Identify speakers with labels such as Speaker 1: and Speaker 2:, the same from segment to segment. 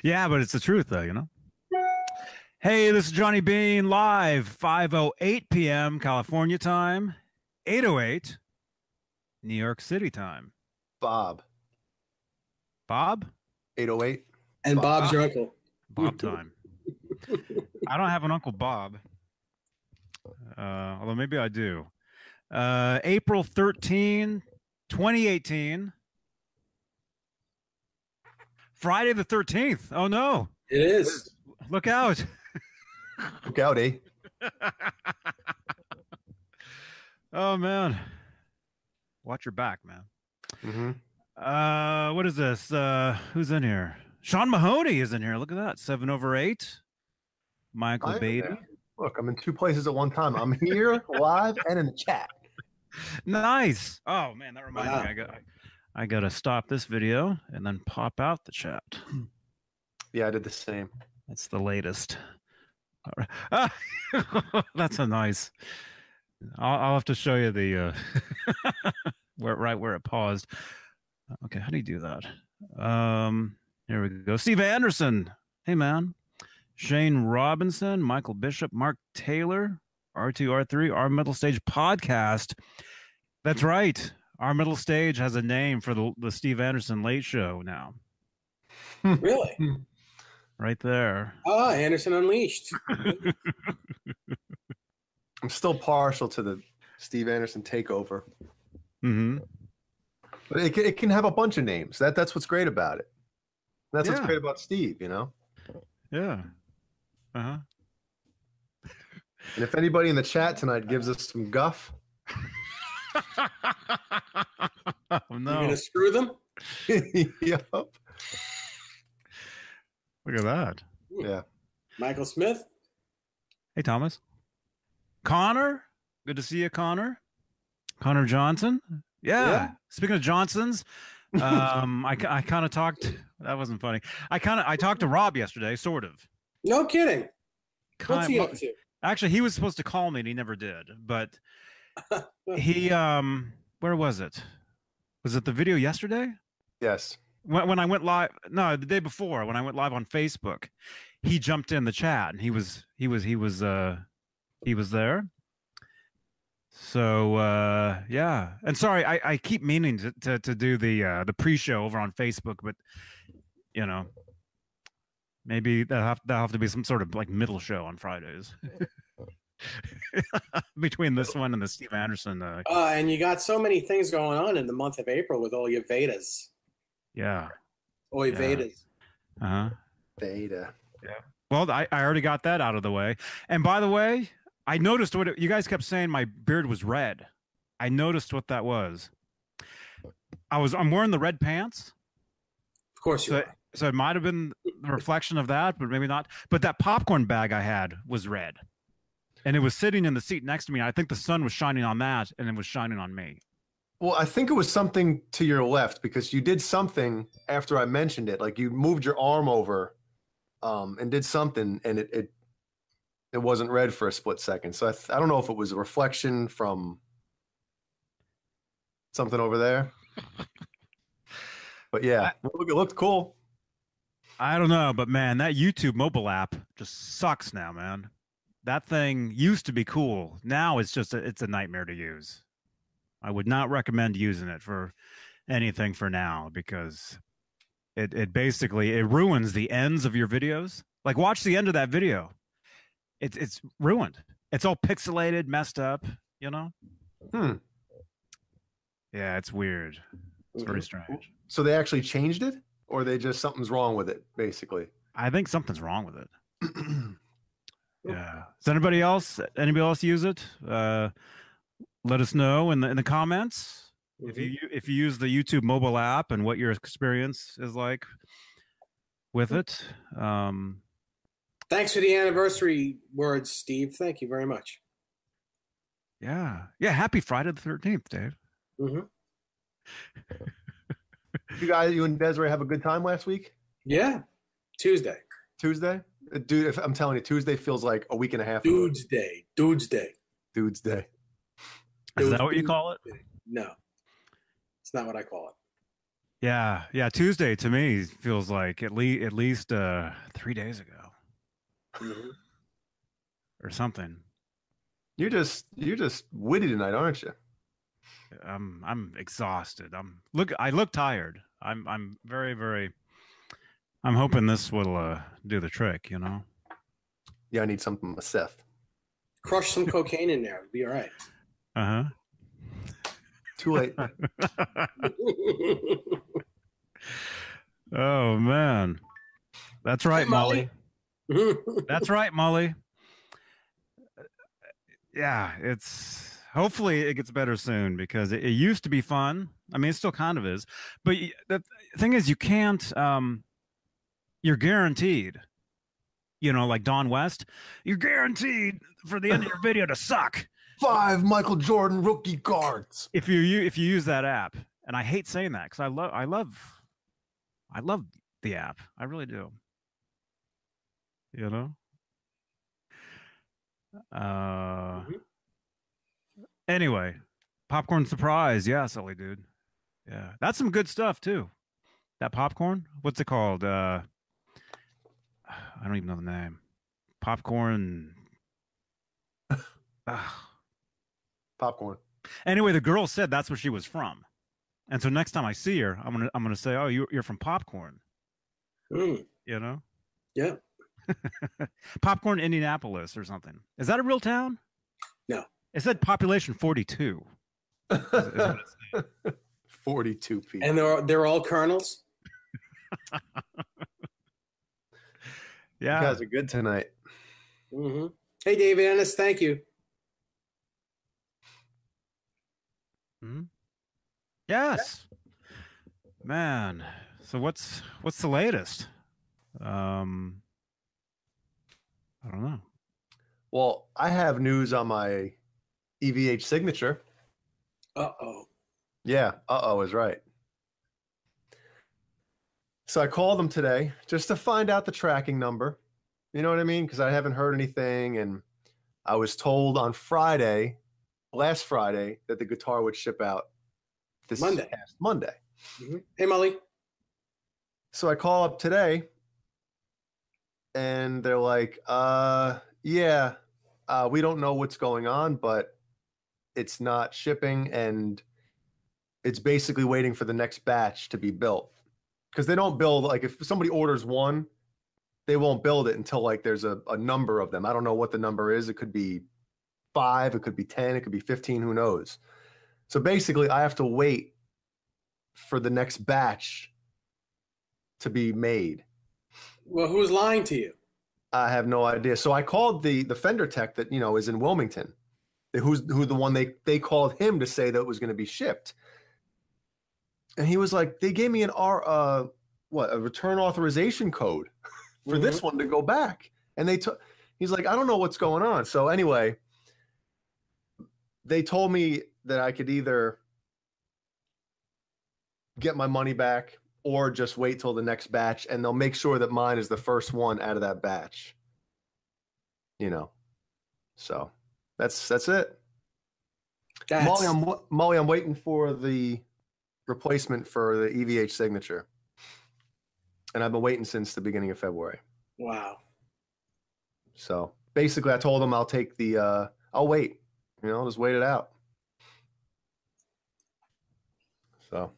Speaker 1: Yeah, but it's the truth, though, you know? Hey, this is Johnny Beane live, 5:08 p.m. California time, 8:08 New York City time.
Speaker 2: Bob.
Speaker 1: Bob?
Speaker 2: 808.
Speaker 3: And Bob's your uncle.
Speaker 1: Bob time. I don't have an Uncle Bob. Although maybe I do. April 13, 2018. Friday the 13th. Oh, no.
Speaker 3: It is.
Speaker 1: Look out.
Speaker 2: Look out, eh?
Speaker 1: Oh, man. Watch your back, man.
Speaker 2: Mm-hmm.
Speaker 1: What is this? Who's in here? Sean Mahoney is in here. Look at that. 7/8. Michael Beatty.
Speaker 2: Look, I'm in two places at one time. I'm here live and in the chat.
Speaker 1: Nice. Oh man, that reminds me. I gotta stop this video and then pop out the chat.
Speaker 2: Yeah, I did the same.
Speaker 1: That's the latest. All right. Ah, that's a nice. I'll have to show you the where it paused. Okay, how do you do that? Here we go. Steve Anderson. Hey man. Shane Robinson, Michael Bishop, Mark Taylor, R2R3, Our Middle Stage Podcast. That's right. Our Middle Stage has a name for the Steve Anderson Late Show now.
Speaker 3: Really?
Speaker 1: Right there.
Speaker 3: Oh, Anderson Unleashed.
Speaker 2: I'm still partial to the Steve Anderson takeover.
Speaker 1: Mm-hmm.
Speaker 2: But it can have a bunch of names. That's what's great about it. That's what's
Speaker 1: Yeah.
Speaker 2: great about Steve, you know?
Speaker 1: Yeah. Uh-huh.
Speaker 2: And if anybody in the chat tonight gives us some guff,
Speaker 1: Oh,
Speaker 3: You
Speaker 1: no.
Speaker 3: gonna screw them?
Speaker 2: yep.
Speaker 1: Look at that.
Speaker 2: Yeah.
Speaker 3: Michael Smith.
Speaker 1: Hey, Thomas. Connor. Good to see you, Connor. Connor Johnson. Yeah. Speaking of Johnsons, I kind of talked. That wasn't funny. I talked to Rob yesterday, sort of.
Speaker 3: No kidding. What's he
Speaker 1: Kind-
Speaker 3: up to?
Speaker 1: Actually, he was supposed to call me and he never did. But he, where was it? Was it the video yesterday?
Speaker 2: Yes.
Speaker 1: When I went live? No, the day before when I went live on Facebook, he jumped in the chat and he was there. So yeah, and sorry, I keep meaning to do the pre-show over on Facebook, but you know, maybe that'll have to be some sort of like middle show on Fridays between this one and the Steve Anderson.
Speaker 3: And you got so many things going on in the month of April with all your Vedas.
Speaker 1: Yeah.
Speaker 3: Oy Vedas.
Speaker 1: Uh huh.
Speaker 2: Beta.
Speaker 1: Yeah. Well, I already got that out of the way. And by the way, I noticed you guys kept saying my beard was red. I noticed what that was. I'm wearing the red pants.
Speaker 3: Of course you are.
Speaker 1: So it might have been the reflection of that, but maybe not. But that popcorn bag I had was red. And it was sitting in the seat next to me. I think the sun was shining on that and it was shining on me.
Speaker 2: Well, I think it was something to your left because you did something after I mentioned it. Like you moved your arm over and did something, and it wasn't red for a split second. So I don't know if it was a reflection from something over there. But yeah, it looked cool.
Speaker 1: I don't know, but man, that YouTube mobile app just sucks now, man. That thing used to be cool. Now it's just it's a nightmare to use. I would not recommend using it for anything for now because it basically ruins the ends of your videos. Like watch the end of that video. It's ruined. It's all pixelated, messed up, you know? Yeah, it's weird. It's very strange.
Speaker 2: So they actually changed it, or they just something's wrong with it, basically?
Speaker 1: I think something's wrong with it. Yeah. Does anybody else use it? Let us know in the comments if you use the YouTube mobile app and what your experience is like with it.
Speaker 3: Thanks for the anniversary words, Steve. Thank you very much.
Speaker 1: Yeah. Happy Friday the 13th, Dave.
Speaker 3: Mm-hmm.
Speaker 2: You and Desiree have a good time last week?
Speaker 3: Yeah. Tuesday.
Speaker 2: Dude, if I'm telling you, Tuesday feels like a week and a half ago.
Speaker 3: Dude's Day.
Speaker 2: Dude's Day.
Speaker 1: Is that what you call it?
Speaker 3: No. It's not what I call it.
Speaker 1: Yeah. Tuesday to me feels like at least 3 days ago
Speaker 3: Mhm.
Speaker 1: or something.
Speaker 2: You're just witty tonight, aren't you?
Speaker 1: I'm exhausted. I look tired. I'm very, very. I'm hoping this will do the trick.
Speaker 2: Yeah, I need something with Seth.
Speaker 3: Crush some cocaine in there. It'll be all right.
Speaker 1: Uh
Speaker 2: Too late.
Speaker 1: huh. Oh man, that's right,
Speaker 3: Hey, Molly.
Speaker 1: Molly. That's right, Molly. Yeah, it's hopefully it gets better soon because it used to be fun. I mean, it still kind of is, but the thing is, you can't. You're guaranteed. Like Don West, you're guaranteed for the end of your video to suck
Speaker 2: 5 Michael Jordan rookie cards.
Speaker 1: if you use that app. And I hate saying that because I love the app. I really do. You know.
Speaker 3: Mhm.
Speaker 1: Anyway, popcorn surprise. Yeah, silly dude. Yeah, that's some good stuff too. That popcorn. What's it called? I don't even know the name. Popcorn. Ah.
Speaker 2: Popcorn.
Speaker 1: Anyway, the girl said that's where she was from, and so next time I see her, I'm gonna say, "Oh, you're from Popcorn."
Speaker 3: Mm.
Speaker 1: You know,
Speaker 3: Yeah.
Speaker 1: Popcorn, Indianapolis, or something. Is that a real town?
Speaker 3: No.
Speaker 1: It said population 42. Is what it said.
Speaker 2: 42 people.
Speaker 3: And they're all colonels.
Speaker 2: You
Speaker 1: Yeah.
Speaker 2: guys are good tonight.
Speaker 3: Hmm. Hey, David Ennis, thank you.
Speaker 1: Mhm. Yes. Man. So what's the latest? I don't know.
Speaker 2: Well, I have news on my EVH signature.
Speaker 3: Uh-oh.
Speaker 2: Yeah, uh-oh is right. So I called them today just to find out the tracking number. You know what I mean? Because I haven't heard anything. And I was told on last Friday, that the guitar would ship out this
Speaker 3: Monday.
Speaker 2: past Monday.
Speaker 3: Mhm. Hey, Molly.
Speaker 2: So I call up today and they're like, yeah, we don't know what's going on, but it's not shipping and it's basically waiting for the next batch to be built. Because they don't build, like if somebody orders one, they won't build it until like there's a number of them. I don't know what the number is. It could be 5, it could be 10, it could be 15, who knows? So basically I have to wait for the next batch to be made.
Speaker 3: Well, who's lying to you?
Speaker 2: I have no idea. So I called the Fender tech that is in Wilmington, who the one they called him to say that it was going to be shipped, and he was like, they gave me a return authorization code for this one to go back, and he's like, I don't know what's going on. So anyway, they told me that I could either get my money back or just wait till the next batch, and they'll make sure that mine is the first one out of that batch. So that's it. Molly, I'm waiting for the replacement for the EVH signature, and I've been waiting since the beginning of February.
Speaker 3: Wow.
Speaker 2: So basically, I told them I'll take I'll wait. I'll just wait it out. So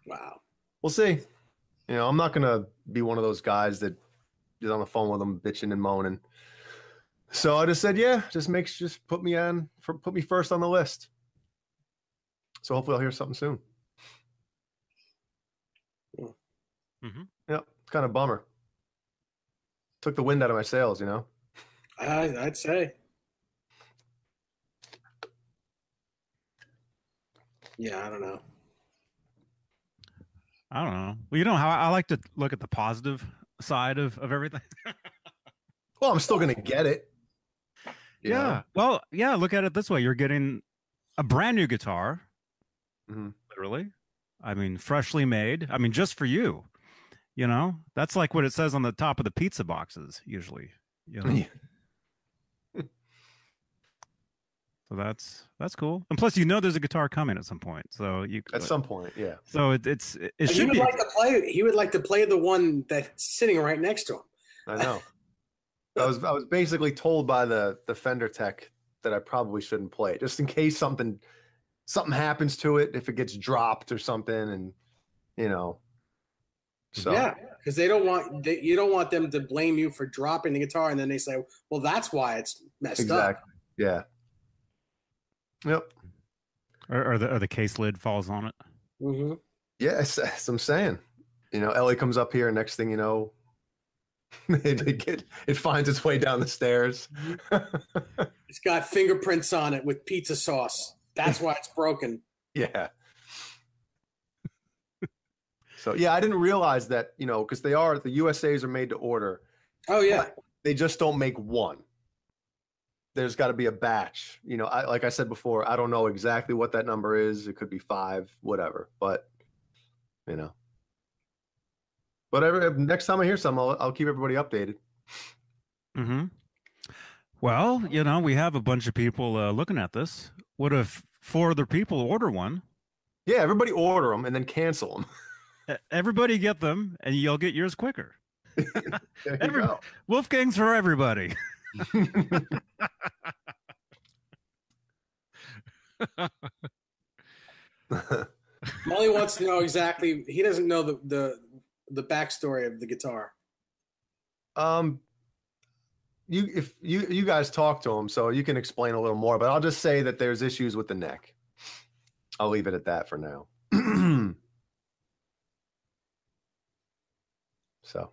Speaker 3: Wow.
Speaker 2: we'll see. I'm not gonna be one of those guys that is on the phone with them bitching and moaning. So I just said, yeah, just put me first on the list. So hopefully I'll hear something soon.
Speaker 1: Mm-hmm.
Speaker 2: Yeah, it's kind of a bummer. Took the wind out of my sails,
Speaker 3: I'd say. Yeah, I don't know.
Speaker 1: I don't know. Well, you know how I like to look at the positive side of everything.
Speaker 2: Well, I'm still gonna get it.
Speaker 1: Yeah. Well, yeah. Look at it this way: you're getting a brand new guitar, literally. I mean, freshly made. I mean, just for you. That's like what it says on the top of the pizza boxes usually. So that's cool. And plus, you know, there's a guitar coming at some point. So you
Speaker 2: At some point, yeah.
Speaker 1: So it
Speaker 3: He
Speaker 1: should
Speaker 3: would
Speaker 1: be.
Speaker 3: like to play. He would like to play the one that's sitting right next to him.
Speaker 2: I know. I was basically told by the Fender tech that I probably shouldn't play it, just in case something happens to it, if it gets dropped or something, and you know. So
Speaker 3: Yeah, because you don't want them to blame you for dropping the guitar, and then they say, "Well, that's why it's messed
Speaker 2: exactly.
Speaker 3: up."
Speaker 2: Yeah. Yep.
Speaker 1: Or the case lid falls on it.
Speaker 3: Mm-hmm.
Speaker 2: Yeah, as I'm saying. You know, Ellie comes up here, next thing you know, it finds its way down the stairs.
Speaker 3: It's got fingerprints on it with pizza sauce. That's why it's broken.
Speaker 2: Yeah. So yeah, I didn't realize that, you know, because the USAs are made to order.
Speaker 3: Oh yeah.
Speaker 2: They just don't make one. There's got to be a batch. You know, like I said before, I don't know exactly what that number is. It could be 5, whatever. But you know. But next time I hear something, I'll keep everybody updated.
Speaker 1: Mm-hmm. Well, you know, we have a bunch of people looking at this. What if 4 other people order one?
Speaker 2: Yeah, everybody order them and then cancel them.
Speaker 1: Everybody get them, and you'll get yours quicker.
Speaker 2: There you go.
Speaker 1: Wolfgang's for everybody.
Speaker 3: Molly wants to know exactly. He doesn't know the backstory of the guitar.
Speaker 2: If you guys talk to him, so you can explain a little more. But I'll just say that there's issues with the neck. I'll leave it at that for now. So,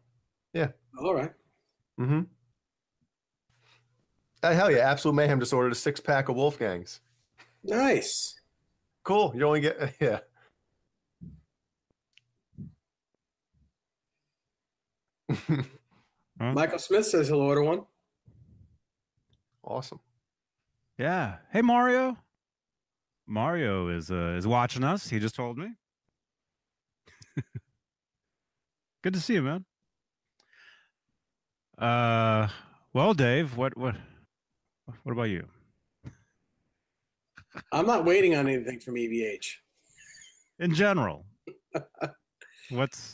Speaker 2: yeah.
Speaker 3: All right.
Speaker 2: Mm-hmm. Hell yeah! Absolute Mayhem just ordered a 6-pack of Wolfgangs.
Speaker 3: Nice.
Speaker 2: Cool. You only get yeah.
Speaker 3: Michael Smith says he'll order one.
Speaker 2: Awesome.
Speaker 1: Yeah. Hey, Mario. Mario is watching us. He just told me. Good to see you, man. Well, Dave, what about you?
Speaker 3: I'm not waiting on anything from EVH.
Speaker 1: In general, what's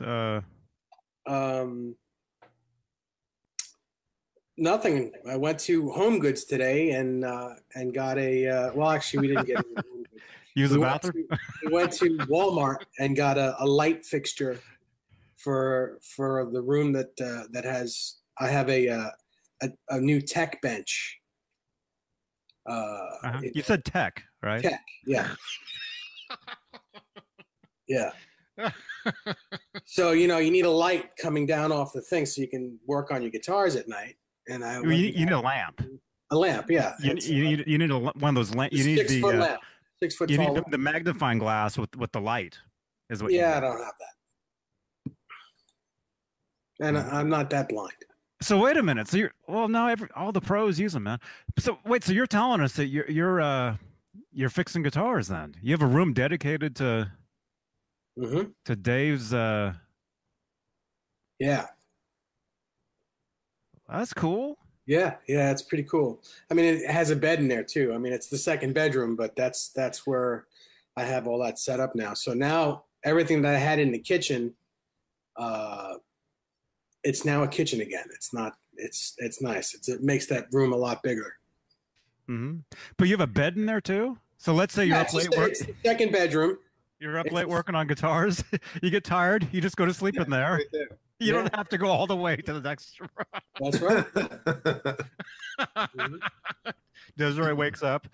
Speaker 3: nothing. I went to Home Goods today and got a well, actually, we didn't get it.
Speaker 1: Use the bathroom?
Speaker 3: We went to Walmart and got a light fixture for the room that has. I have a new tech bench.
Speaker 1: You said tech, right?
Speaker 3: Tech, yeah. Yeah. So, you know, you need a light coming down off the thing so you can work on your guitars at night. And
Speaker 1: you need a lamp.
Speaker 3: A lamp, yeah.
Speaker 1: You need one of those lamps. You need
Speaker 3: 6-foot lamp. 6 foot
Speaker 1: you
Speaker 3: tall.
Speaker 1: need the magnifying glass with the light. Is what?
Speaker 3: Yeah, I don't have that. And I'm not that blind.
Speaker 1: So wait a minute. So now all the pros use them, man. So wait, so you're telling us that you're fixing guitars then? You have a room dedicated to Dave's
Speaker 3: Yeah.
Speaker 1: That's cool.
Speaker 3: Yeah, it's pretty cool. I mean, it has a bed in there too. I mean, it's the second bedroom, but that's where I have all that set up now. So now everything that I had in the kitchen, it's now a kitchen again. It's not. It's nice. It makes that room a lot bigger.
Speaker 1: Mm-hmm. But you have a bed in there too. So let's say you're up late working.
Speaker 3: It's the second bedroom.
Speaker 1: You're up late working on guitars. You get tired. You just go to sleep in there.
Speaker 2: Right there.
Speaker 1: You don't have to go all the way to the next room.
Speaker 3: That's right.
Speaker 1: Desiree wakes up.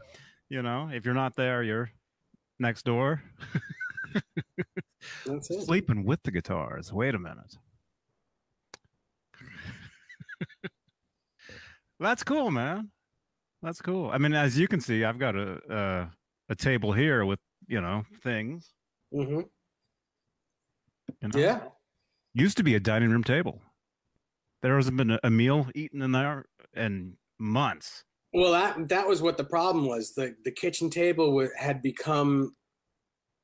Speaker 1: You know, if you're not there, you're next door.
Speaker 3: That's it.
Speaker 1: Sleeping with the guitars. Wait a minute. That's cool, man. That's cool. I mean, as you can see, I've got a table here with, you know, things.
Speaker 3: Mm-hmm.
Speaker 1: You know?
Speaker 3: Yeah.
Speaker 1: Used to be a dining room table. There hasn't been a meal eaten in there in months.
Speaker 3: Well, that was what the problem was. The kitchen table had become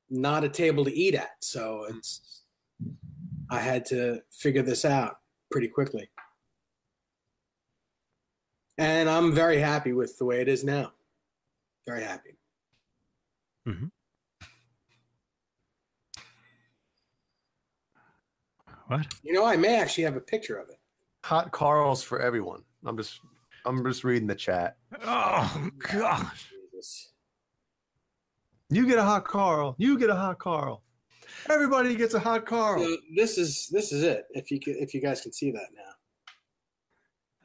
Speaker 3: not a table to eat at. So I had to figure this out pretty quickly. And I'm very happy with the way it is now. Very happy.
Speaker 1: Mm-hmm. What?
Speaker 3: You know, I may actually have a picture of it.
Speaker 2: Hot Carls for everyone. I'm just reading the chat.
Speaker 1: Oh gosh.
Speaker 3: Jesus.
Speaker 2: You get a hot Carl. You get a hot Carl. Everybody gets a hot Carl.
Speaker 3: So this is it. If you guys can see that now.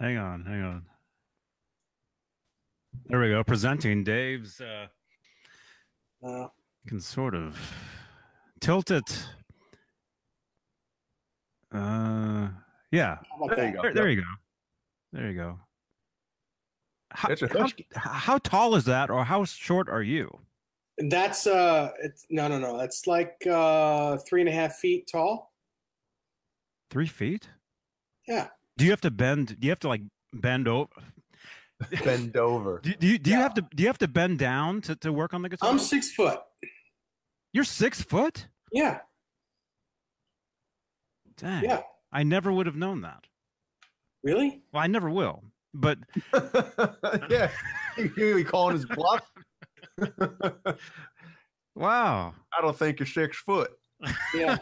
Speaker 1: Hang on. There we go. Presenting Dave's. Can sort of tilt it. Yeah.
Speaker 3: There you go.
Speaker 1: There you go. There you go.
Speaker 2: That's
Speaker 1: How tall is that, or how short are you?
Speaker 3: That's it's no. It's like 3.5 feet tall.
Speaker 1: 3 feet?
Speaker 3: Yeah.
Speaker 1: Do you have to bend? Do you have to like bend over?
Speaker 2: Bend over.
Speaker 1: Do you have to? Do you have to bend down to work on the guitar?
Speaker 3: I'm 6 foot.
Speaker 1: You're 6 foot?
Speaker 3: Yeah.
Speaker 1: Dang.
Speaker 3: Yeah.
Speaker 1: I never would have known that.
Speaker 3: Really?
Speaker 1: Well, I never will. But
Speaker 2: yeah, you calling his bluff?
Speaker 1: Wow.
Speaker 2: I don't think you're 6 foot.
Speaker 3: Yeah.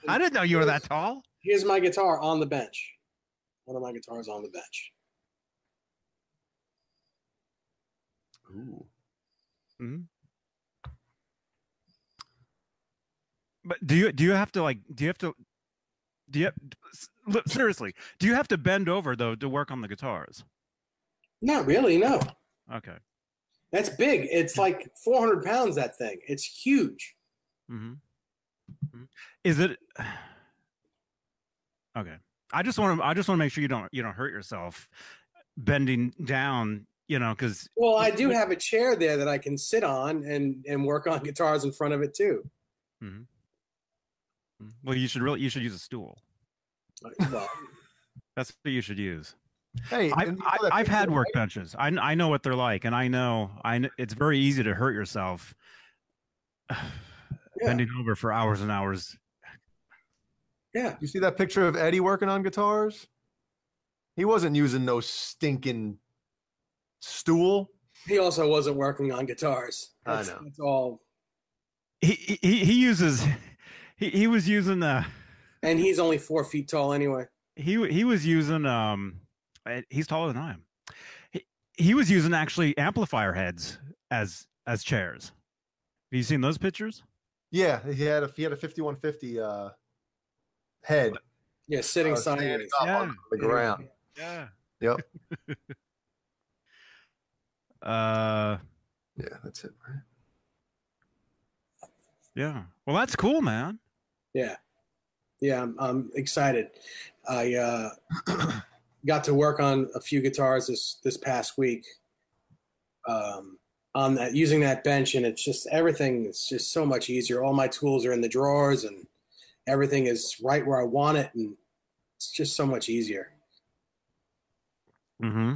Speaker 1: I didn't know you were that tall.
Speaker 3: Here's my guitar on the bench. One of my guitars on the bench.
Speaker 2: Ooh.
Speaker 1: Mm-hmm. But do you have to like seriously, do you have to bend over though to work on the guitars?
Speaker 3: Not really, no.
Speaker 1: Okay.
Speaker 3: That's big. It's like 400 pounds, that thing. It's huge.
Speaker 1: Mm-hmm. Is it okay? I just want to make sure you don't hurt yourself bending down, because
Speaker 3: Well, I do have a chair there that I can sit on and work on guitars in front of it too.
Speaker 1: Mm-hmm. Well, you should use a stool.
Speaker 3: Well,
Speaker 1: That's what you should use.
Speaker 2: Hey,
Speaker 1: I've had workbenches. I know what they're like, and I know it's very easy to hurt yourself bending over for hours and hours.
Speaker 3: Yeah.
Speaker 2: You see that picture of Eddie working on guitars? He wasn't using no stinking stool.
Speaker 3: He also wasn't working on guitars.
Speaker 2: I know.
Speaker 3: That's all.
Speaker 1: He uses. He was using
Speaker 3: and he's only 4 feet tall anyway.
Speaker 1: He was using he's taller than I am. He was using actually amplifier heads as chairs. Have you seen those pictures?
Speaker 2: Yeah, he had a 5150 head.
Speaker 3: Yeah, sitting sideways
Speaker 2: on the ground.
Speaker 1: Yeah.
Speaker 2: Yep.
Speaker 1: Yeah,
Speaker 2: that's it, right?
Speaker 1: Yeah. Well, that's cool, man.
Speaker 3: Yeah, I'm excited. I got to work on a few guitars this past week on that, using that bench, and it's just everything is just so much easier. All my tools are in the drawers, and everything is right where I want it, and it's just so much easier.
Speaker 1: Mm-hmm.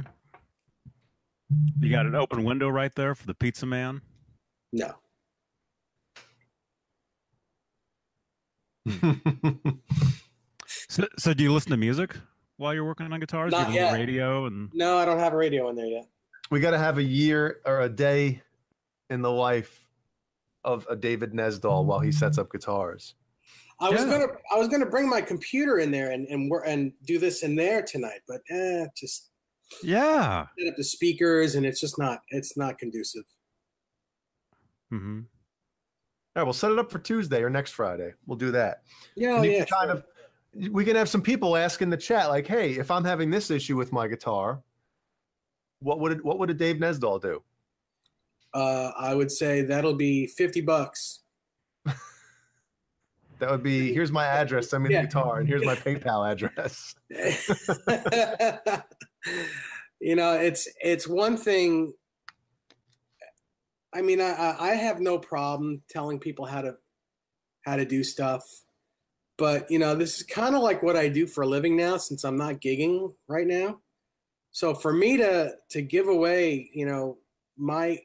Speaker 1: You got an open window right there for the pizza man?
Speaker 3: No.
Speaker 1: So do you listen to music while you're working on guitars?
Speaker 3: Not
Speaker 1: do you have
Speaker 3: yet.
Speaker 1: Radio and
Speaker 3: No, I don't have a radio in there yet.
Speaker 2: We got to have a year or a day in the life of a David Nesdall while he sets up guitars.
Speaker 3: I was gonna bring my computer in there and do this in there tonight, but just
Speaker 1: yeah,
Speaker 3: set up the speakers, and it's not conducive.
Speaker 1: Mm-hmm.
Speaker 2: All right, we'll set it up for Tuesday or next Friday. We'll do that.
Speaker 3: Yeah,
Speaker 2: yeah. We can have some people ask in the chat, like, "Hey, if I'm having this issue with my guitar, what would a Dave Nesdall do?"
Speaker 3: I would say that'll be $50.
Speaker 2: That would be, here's my address, send me the guitar, and here's my PayPal address.
Speaker 3: It's one thing. I mean, I have no problem telling people how to do stuff, but this is kind of like what I do for a living now, since I'm not gigging right now. So for me to give away, my,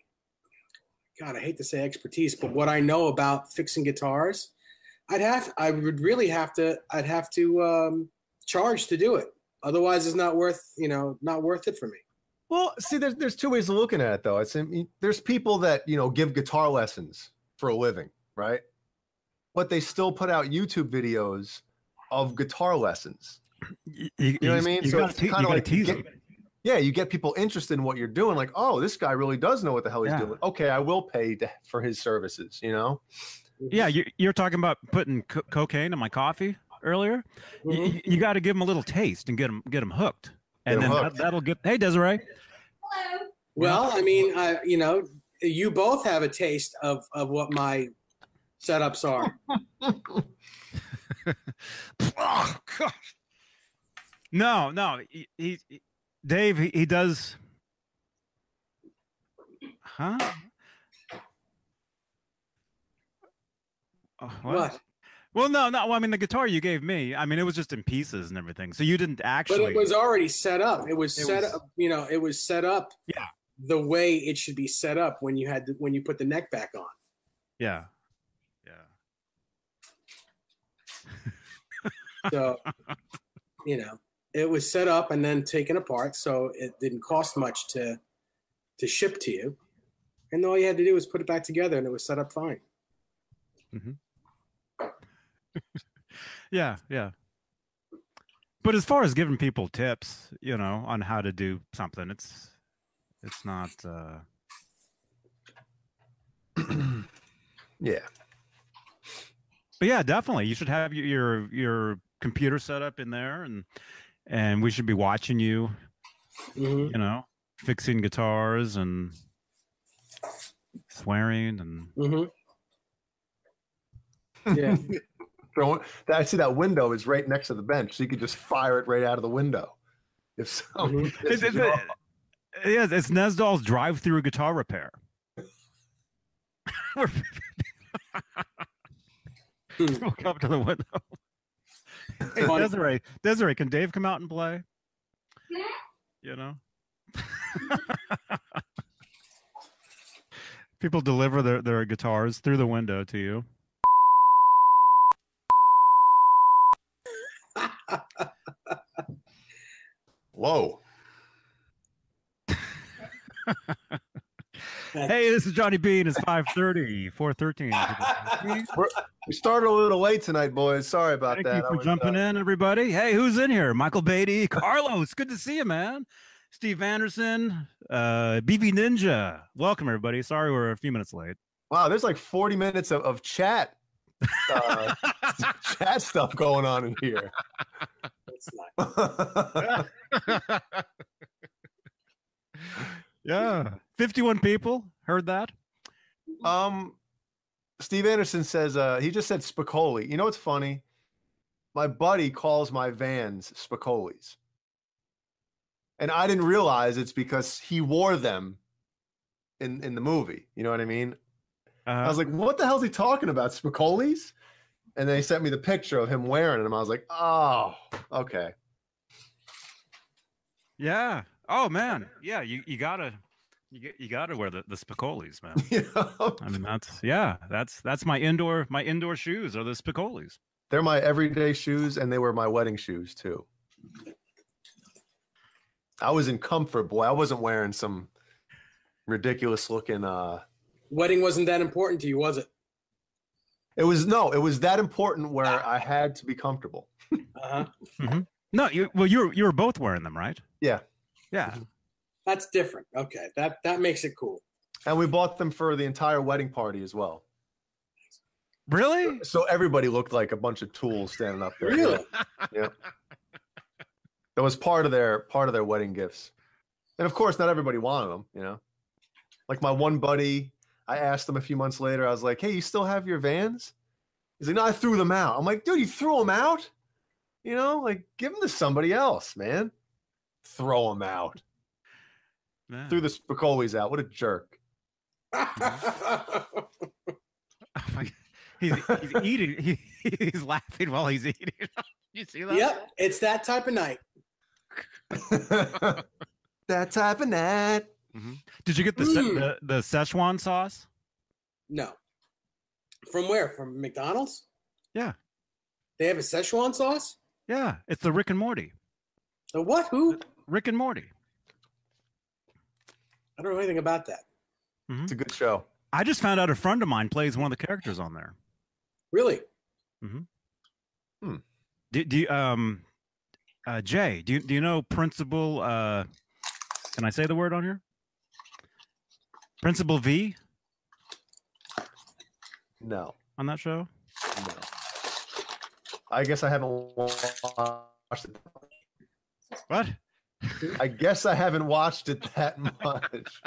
Speaker 3: God, I hate to say expertise, but what I know about fixing guitars, I'd have to charge to do it. Otherwise, it's not worth it for me.
Speaker 2: Well, see, there's two ways of looking at it, though. There's people that give guitar lessons for a living, right? But they still put out YouTube videos of guitar lessons. You know what I mean? So it's kind of like you get people interested in what you're doing. Like, oh, this guy really does know what the hell he's doing. Okay, I will pay for his services.
Speaker 1: Yeah, you're talking about putting then in my coffee earlier. Mm-hmm. You got to give them a little taste and get them hooked, and then that'll get. Hey, Desiree.
Speaker 3: Hello. Well, I mean, you both have a taste of what my setups are.
Speaker 1: Oh gosh. No. Dave, he does. Huh?
Speaker 3: What?
Speaker 1: Well, no. Well, I mean, the guitar you gave me, I mean, it was just in pieces and everything. So you didn't actually. But
Speaker 3: it was already set up. It was set up. It was set up.
Speaker 1: Yeah.
Speaker 3: The way it should be set up when you put the neck back on.
Speaker 1: Yeah.
Speaker 3: So, it was set up and then taken apart, so it didn't cost much to ship to you, and all you had to do was put it back together, and it was set up fine.
Speaker 1: Mm-hmm. Yeah. But as far as giving people tips, on how to do something, it's not.
Speaker 2: Yeah.
Speaker 1: But yeah, definitely, you should have your computer set up in there, and we should be watching you.
Speaker 3: Mm-hmm.
Speaker 1: Fixing guitars and swearing and.
Speaker 3: Mm-hmm. Yeah.
Speaker 2: I see that window is right next to the bench, so you could just fire it right out of the window. If so,
Speaker 1: it's Nesdal's drive-through guitar repair. We'll come to the window. Hey, Desiree, can Dave come out and play? People deliver their guitars through the window to you.
Speaker 2: Whoa.
Speaker 1: Hey, this is Johnny Beane. It's 5:30, 4:13.
Speaker 2: We started a little late tonight, boys. Sorry about that.
Speaker 1: Thank you for jumping in, everybody. Hey, who's in here? Michael Beatty, Carlos. Good to see you, man. Steve Anderson, BB Ninja. Welcome, everybody. Sorry we're a few minutes late.
Speaker 2: Wow, there's like 40 minutes of chat. Chat stuff going on in here.
Speaker 1: Yeah, 51 people heard that.
Speaker 2: Steve Anderson says he just said Spicoli. You know what's funny? My buddy calls my vans Spicolis, and I didn't realize it's because he wore them in the movie. You know what I mean? I was like, what the hell is he talking about? Spicolis? And then he sent me the picture of him wearing them. I was like, oh, okay.
Speaker 1: Yeah. Oh man. Yeah. You gotta wear the Spicolis, man. I mean, that's my indoor shoes are the Spicolis.
Speaker 2: They're my everyday shoes, and they were my wedding shoes too. I was in comfort, boy. I wasn't wearing some ridiculous looking
Speaker 3: Wedding wasn't that important to you, was it?
Speaker 2: It was that important where I had to be comfortable.
Speaker 1: Mm-hmm. No, you were both wearing them, right?
Speaker 2: Yeah.
Speaker 3: That's different. Okay, that makes it cool.
Speaker 2: And we bought them for the entire wedding party as well.
Speaker 1: Really?
Speaker 2: So everybody looked like a bunch of tools standing up there.
Speaker 3: Really?
Speaker 2: Yeah. That was part of their wedding gifts. And of course, not everybody wanted them, Like my one buddy, I asked him a few months later, I was like, hey, you still have your Vans? He's like, no, I threw them out. I'm like, dude, you threw them out? Like give them to somebody else, man. Throw them out. Man. Threw the Spicolis out. What a jerk.
Speaker 1: Oh my God. He's eating. He's laughing while he's eating. You see that?
Speaker 3: Yep, it's that type of night.
Speaker 2: That type of night.
Speaker 1: Mm-hmm. Did you get the Szechuan sauce?
Speaker 3: No. From where? From McDonald's?
Speaker 1: Yeah.
Speaker 3: They have a Szechuan sauce?
Speaker 1: Yeah, it's the Rick and Morty.
Speaker 3: The what? Who?
Speaker 1: Rick and Morty.
Speaker 3: I don't know anything about that.
Speaker 2: It's a good show.
Speaker 1: I just found out a friend of mine plays one of the characters on there.
Speaker 3: Really?
Speaker 1: Do you, Jay, do you know Principal, can I say the word on here? Principal V
Speaker 2: No.
Speaker 1: on that show?
Speaker 2: No. I guess I haven't watched it.
Speaker 1: What?
Speaker 2: I guess I haven't watched it that much.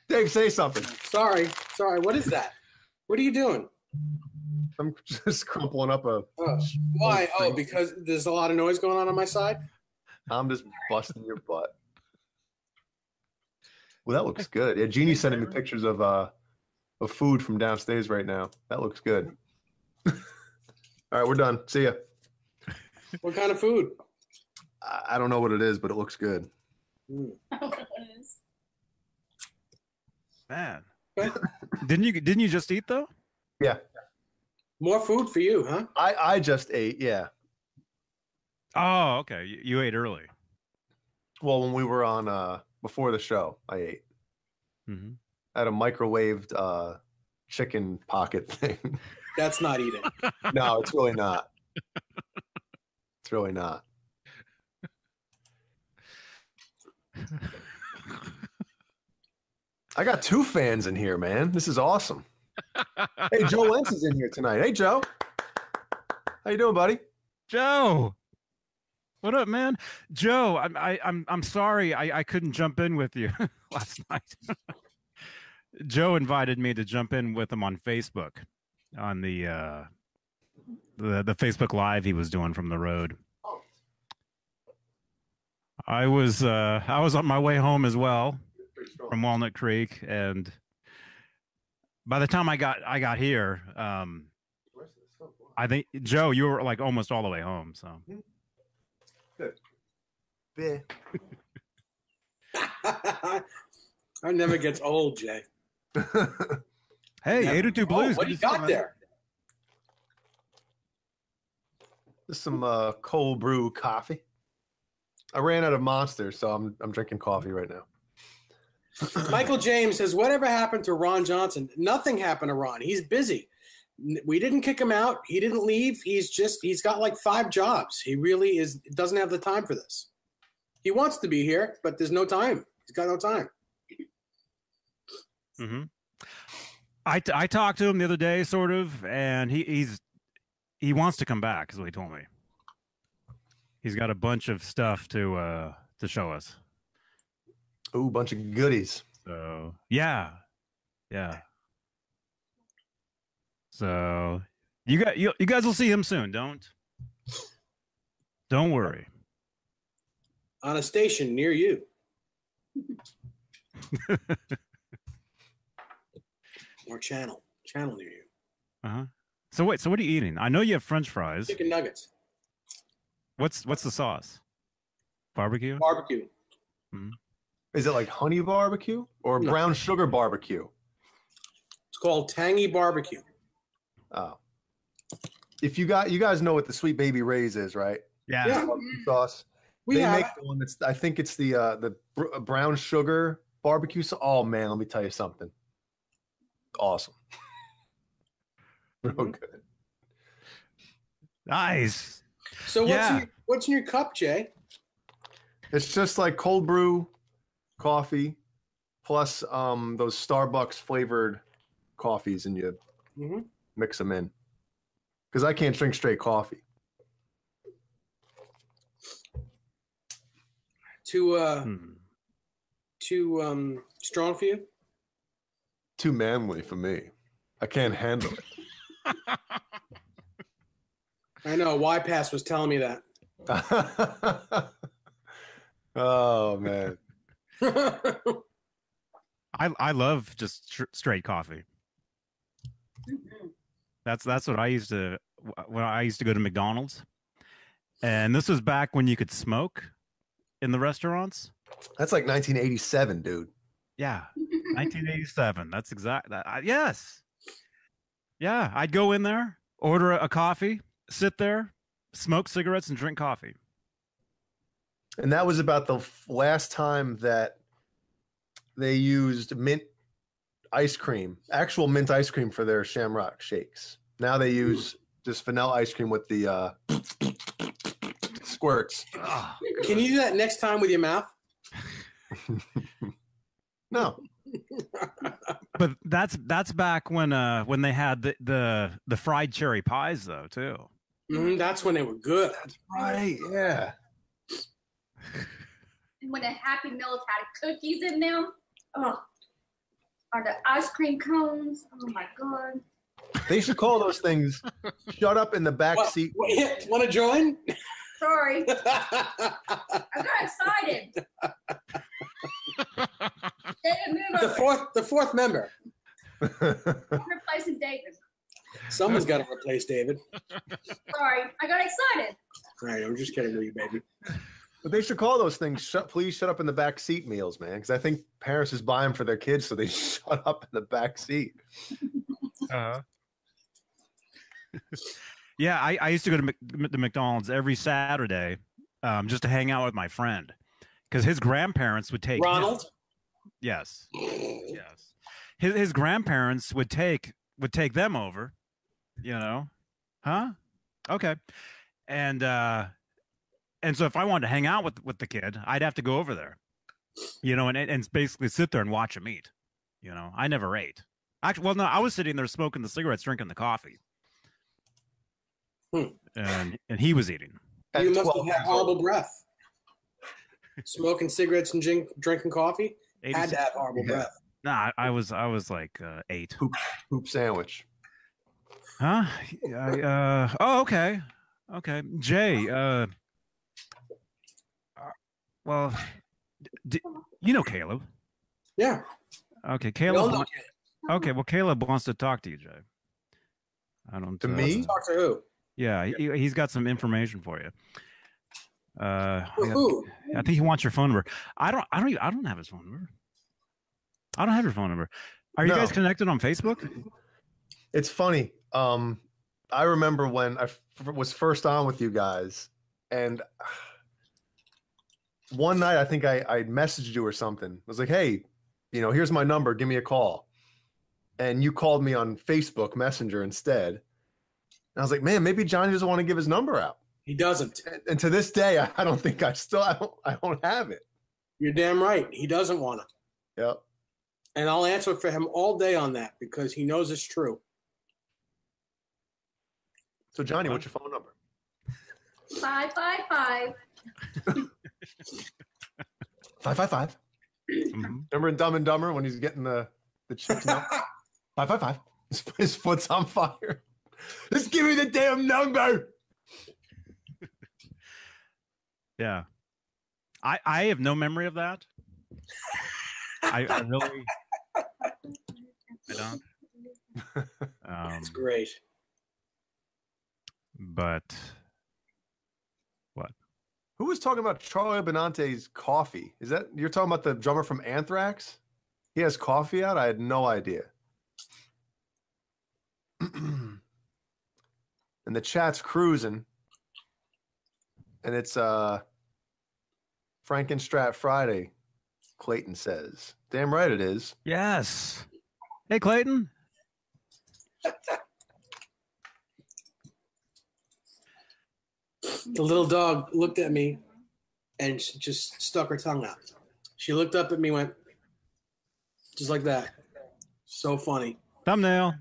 Speaker 2: Dave, say something.
Speaker 3: Sorry. What is that? What are you doing?
Speaker 2: I'm just crumpling up a.
Speaker 3: Why? Oh, because there's a lot of noise going on my side?
Speaker 2: I'm just busting your butt. Well, that looks good. Yeah, Jeannie's sending me pictures of food from downstairs right now. That looks good. All right, we're done. See ya.
Speaker 3: What kind of food?
Speaker 2: I don't know what it is, but it looks good.
Speaker 1: Man.
Speaker 3: Okay.
Speaker 1: Didn't you just eat though?
Speaker 2: Yeah.
Speaker 3: More food for you, huh?
Speaker 2: I just ate, yeah.
Speaker 1: Oh, okay. You ate early.
Speaker 2: Well, when we were on before the show, I ate.
Speaker 1: Mm-hmm.
Speaker 2: I had a microwaved chicken pocket thing.
Speaker 3: That's not eating.
Speaker 2: No, it's really not. It's really not. I got 2 fans in here, man. This is awesome. Hey, Joe Lentz is in here tonight. Hey, Joe. How you doing, buddy?
Speaker 1: Joe, what up, man? Joe, I'm sorry I couldn't jump in with you last night. Joe invited me to jump in with him on Facebook, on the Facebook Live he was doing from the road. I was on my way home as well from Walnut Creek, and by the time I got here, I think Joe, you were like almost all the way home. So
Speaker 2: good. Yeah.
Speaker 3: That never gets old, Jay.
Speaker 1: Hey,
Speaker 3: Never.
Speaker 1: 802 Blues.
Speaker 3: What do you got there?
Speaker 2: Just some cold brew coffee. I ran out of Monster, so I'm drinking coffee right now.
Speaker 3: Michael James says, whatever happened to Ron Johnson? Nothing happened to Ron. He's busy. We didn't kick him out. He didn't leave. He's got like 5 jobs. He really doesn't have the time for this. He wants to be here, but there's no time. He's got no time.
Speaker 1: Mm-hmm. I talked to him the other day, sort of, and he wants to come back, is what he told me. He's got a bunch of stuff to show us.
Speaker 2: Ooh, bunch of goodies.
Speaker 1: So yeah. So you guys will see him soon. Don't worry.
Speaker 3: On a station near you. Or channel near you.
Speaker 1: Uh-huh. So wait, so what are you eating? I know you have French fries.
Speaker 3: Chicken nuggets.
Speaker 1: What's the sauce? Barbecue?
Speaker 3: Barbecue.
Speaker 1: Mm-hmm.
Speaker 2: Is it like honey barbecue or
Speaker 3: No.
Speaker 2: brown sugar barbecue?
Speaker 3: It's called tangy barbecue.
Speaker 2: Oh. If you guys know what the Sweet Baby Ray's is, right?
Speaker 1: Yeah.
Speaker 2: Barbecue sauce.
Speaker 3: We
Speaker 2: They
Speaker 3: have
Speaker 2: make
Speaker 3: it.
Speaker 2: the one that's, I think it's the brown sugar barbecue sauce. Oh man, let me tell you something. Awesome. Real good.
Speaker 1: Nice.
Speaker 3: So
Speaker 1: Yeah.
Speaker 3: what's in your cup, Jay?
Speaker 2: It's just like cold brew coffee plus those Starbucks flavored coffees, and you
Speaker 3: Mm-hmm.
Speaker 2: mix them in. Because I can't drink straight coffee.
Speaker 3: Too strong for you?
Speaker 2: Too manly for me. I can't handle it.
Speaker 3: I know. Y-Pass was telling me that.
Speaker 2: Oh man.
Speaker 1: I love just straight coffee. That's what I used to when I used to go to McDonald's, and this was back when you could smoke in the restaurants.
Speaker 2: That's like 1987, dude.
Speaker 1: Yeah, 1987. That's exact. Yes. Yeah, I'd go in there, order a coffee, sit there, smoke cigarettes, and drink coffee.
Speaker 2: And that was about the last time that they used mint ice cream, actual mint ice cream for their Shamrock shakes. Now they use just vanilla ice cream with the squirts.
Speaker 3: Can you do that next time with your mouth?
Speaker 2: No.
Speaker 1: But that's back when they had the fried cherry pies though too.
Speaker 3: That's when they were good.
Speaker 2: That's right. Yeah.
Speaker 4: And when the Happy Meals had cookies in them, oh, or the ice cream cones. Oh my God.
Speaker 2: They should call those things "Shut Up in the Back Seat."
Speaker 3: Want to join?
Speaker 4: Sorry. I got excited.
Speaker 3: The fourth member.
Speaker 4: I'm replacing David.
Speaker 3: Someone's got to replace David.
Speaker 4: Sorry, I got excited.
Speaker 3: All right, I'm just kidding with you, baby.
Speaker 2: But they should call those things "Please shut up in the back seat" meals, man. Because I think parents just buy them for their kids, so they shut up in the back seat.
Speaker 1: Yeah, I used to go to the McDonald's every Saturday, just to hang out with my friend, because his grandparents would take
Speaker 3: Ronald.
Speaker 1: him. Yes. His grandparents would take them over, you know, huh? Okay, and so if I wanted to hang out with the kid, I'd have to go over there, you know, and basically sit there and watch him eat. You know, I never ate. Actually, well, no, I was sitting there smoking the cigarettes, drinking the coffee, and he was eating.
Speaker 3: You must have had horrible breath. Smoking cigarettes and drinking coffee. Had to have horrible breath.
Speaker 1: Nah, I was like 8.
Speaker 2: Poop sandwich.
Speaker 1: Huh? Oh, okay. Jay, well, you know Caleb.
Speaker 3: Yeah.
Speaker 1: Okay, Caleb. Okay, well, Caleb wants to talk to you, Jay. I don't.
Speaker 2: To me?
Speaker 3: Talk to who?
Speaker 1: Yeah, he's got some information for you.
Speaker 3: Who?
Speaker 1: I think he wants your phone number. I don't have his phone number. I don't have your phone number. Are you guys connected on Facebook?
Speaker 2: It's funny. I remember when I was first on with you guys, and one night I think I messaged you or something. I was like, "Hey, you know, here's my number. Give me a call." And you called me on Facebook Messenger instead. And I was like, "Man, maybe Johnny doesn't want to give his number out."
Speaker 3: He doesn't.
Speaker 2: And to this day, I don't think I don't have it.
Speaker 3: You're damn right. He doesn't want to.
Speaker 2: Yep.
Speaker 3: And I'll answer for him all day on that because he knows it's true.
Speaker 2: So, Johnny, what's your phone number?
Speaker 4: 555.
Speaker 2: 555. Remember in Dumb and Dumber when he's getting the chicken milk? 555. His foot's on fire. Just give me the damn number.
Speaker 1: Yeah. I have no memory of that. I really I don't.
Speaker 3: That's great.
Speaker 1: But what?
Speaker 2: Who was talking about Charlie Benante's coffee? Is that you're talking about the drummer from Anthrax? He has coffee out? I had no idea. And the chat's cruising. And it's Frankenstrat Friday, Clayton says. Damn right it is.
Speaker 1: Yes. Hey, Clayton.
Speaker 3: The little dog looked at me and she just stuck her tongue out. She looked up at me, went just like that. So funny.
Speaker 1: Thumbnail.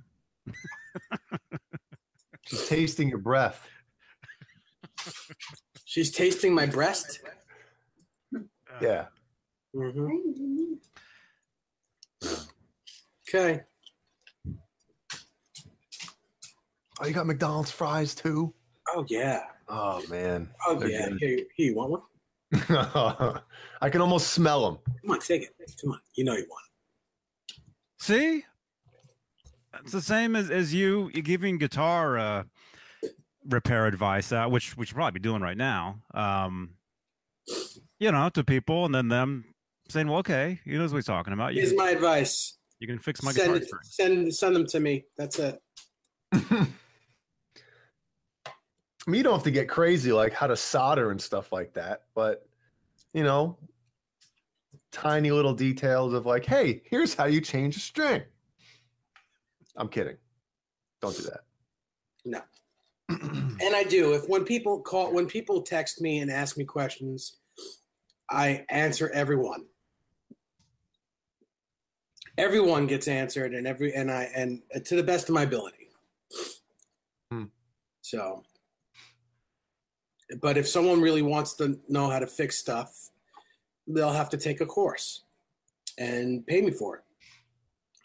Speaker 2: She's tasting your breath.
Speaker 3: She's tasting my breast.
Speaker 2: Yeah.
Speaker 3: Mm-hmm. Okay.
Speaker 2: Oh, you got McDonald's fries too?
Speaker 3: Oh yeah.
Speaker 2: Oh man.
Speaker 3: Oh
Speaker 2: They're
Speaker 3: yeah.
Speaker 2: good.
Speaker 3: Here, you want one?
Speaker 2: I can almost smell them.
Speaker 3: Come on, take it. Come on. You know you want it.
Speaker 1: See? It's the same as you giving guitar repair advice out, which you're probably doing right now. You know, to people, and then them saying, "Well, okay, he knows what he's talking about."
Speaker 3: Here's my advice.
Speaker 1: You can fix my guitar.
Speaker 3: Send them to me. That's it.
Speaker 2: I mean, you don't have to get crazy like how to solder and stuff like that, but you know, tiny little details of like, hey, here's how you change a string. I'm kidding. Don't do that.
Speaker 3: No. And I do. When people text me and ask me questions, I answer everyone. Everyone gets answered, and to the best of my ability. So, but if someone really wants to know how to fix stuff, they'll have to take a course and pay me for it.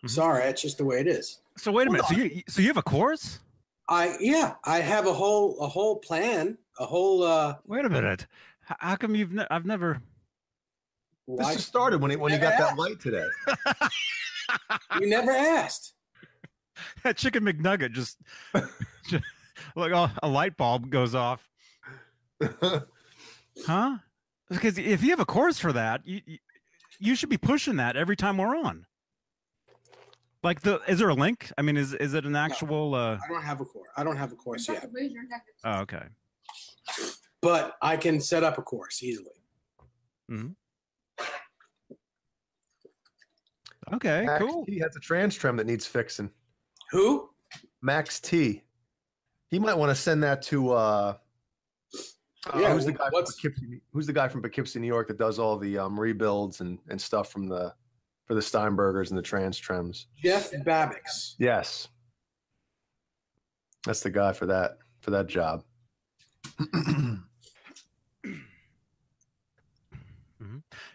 Speaker 3: Sorry, that's just the way it is.
Speaker 1: So wait a minute. So you have a course?
Speaker 3: I have a whole plan, a whole.
Speaker 1: Wait a minute. How come I've never.
Speaker 2: This just started when you got that light today.
Speaker 3: You never asked.
Speaker 1: That chicken McNugget just like a light bulb goes off. Huh? Because if you have a course for that, you should be pushing that every time we're on. Like is there a link? I mean, is it an actual?
Speaker 3: No, I don't have a course. I don't have a course yet.
Speaker 1: Oh, okay.
Speaker 3: But I can set up a course easily.
Speaker 1: Mm-hmm. Okay,
Speaker 2: Max
Speaker 1: cool.
Speaker 2: T has a trans trem that needs fixing.
Speaker 3: Who?
Speaker 2: Max T. He might want to send that to. Who's the guy from Poughkeepsie, New York, that does all the rebuilds and stuff for the Steinbergers and the trans trems?
Speaker 3: Jeff Babix.
Speaker 2: Yes, that's the guy for that job.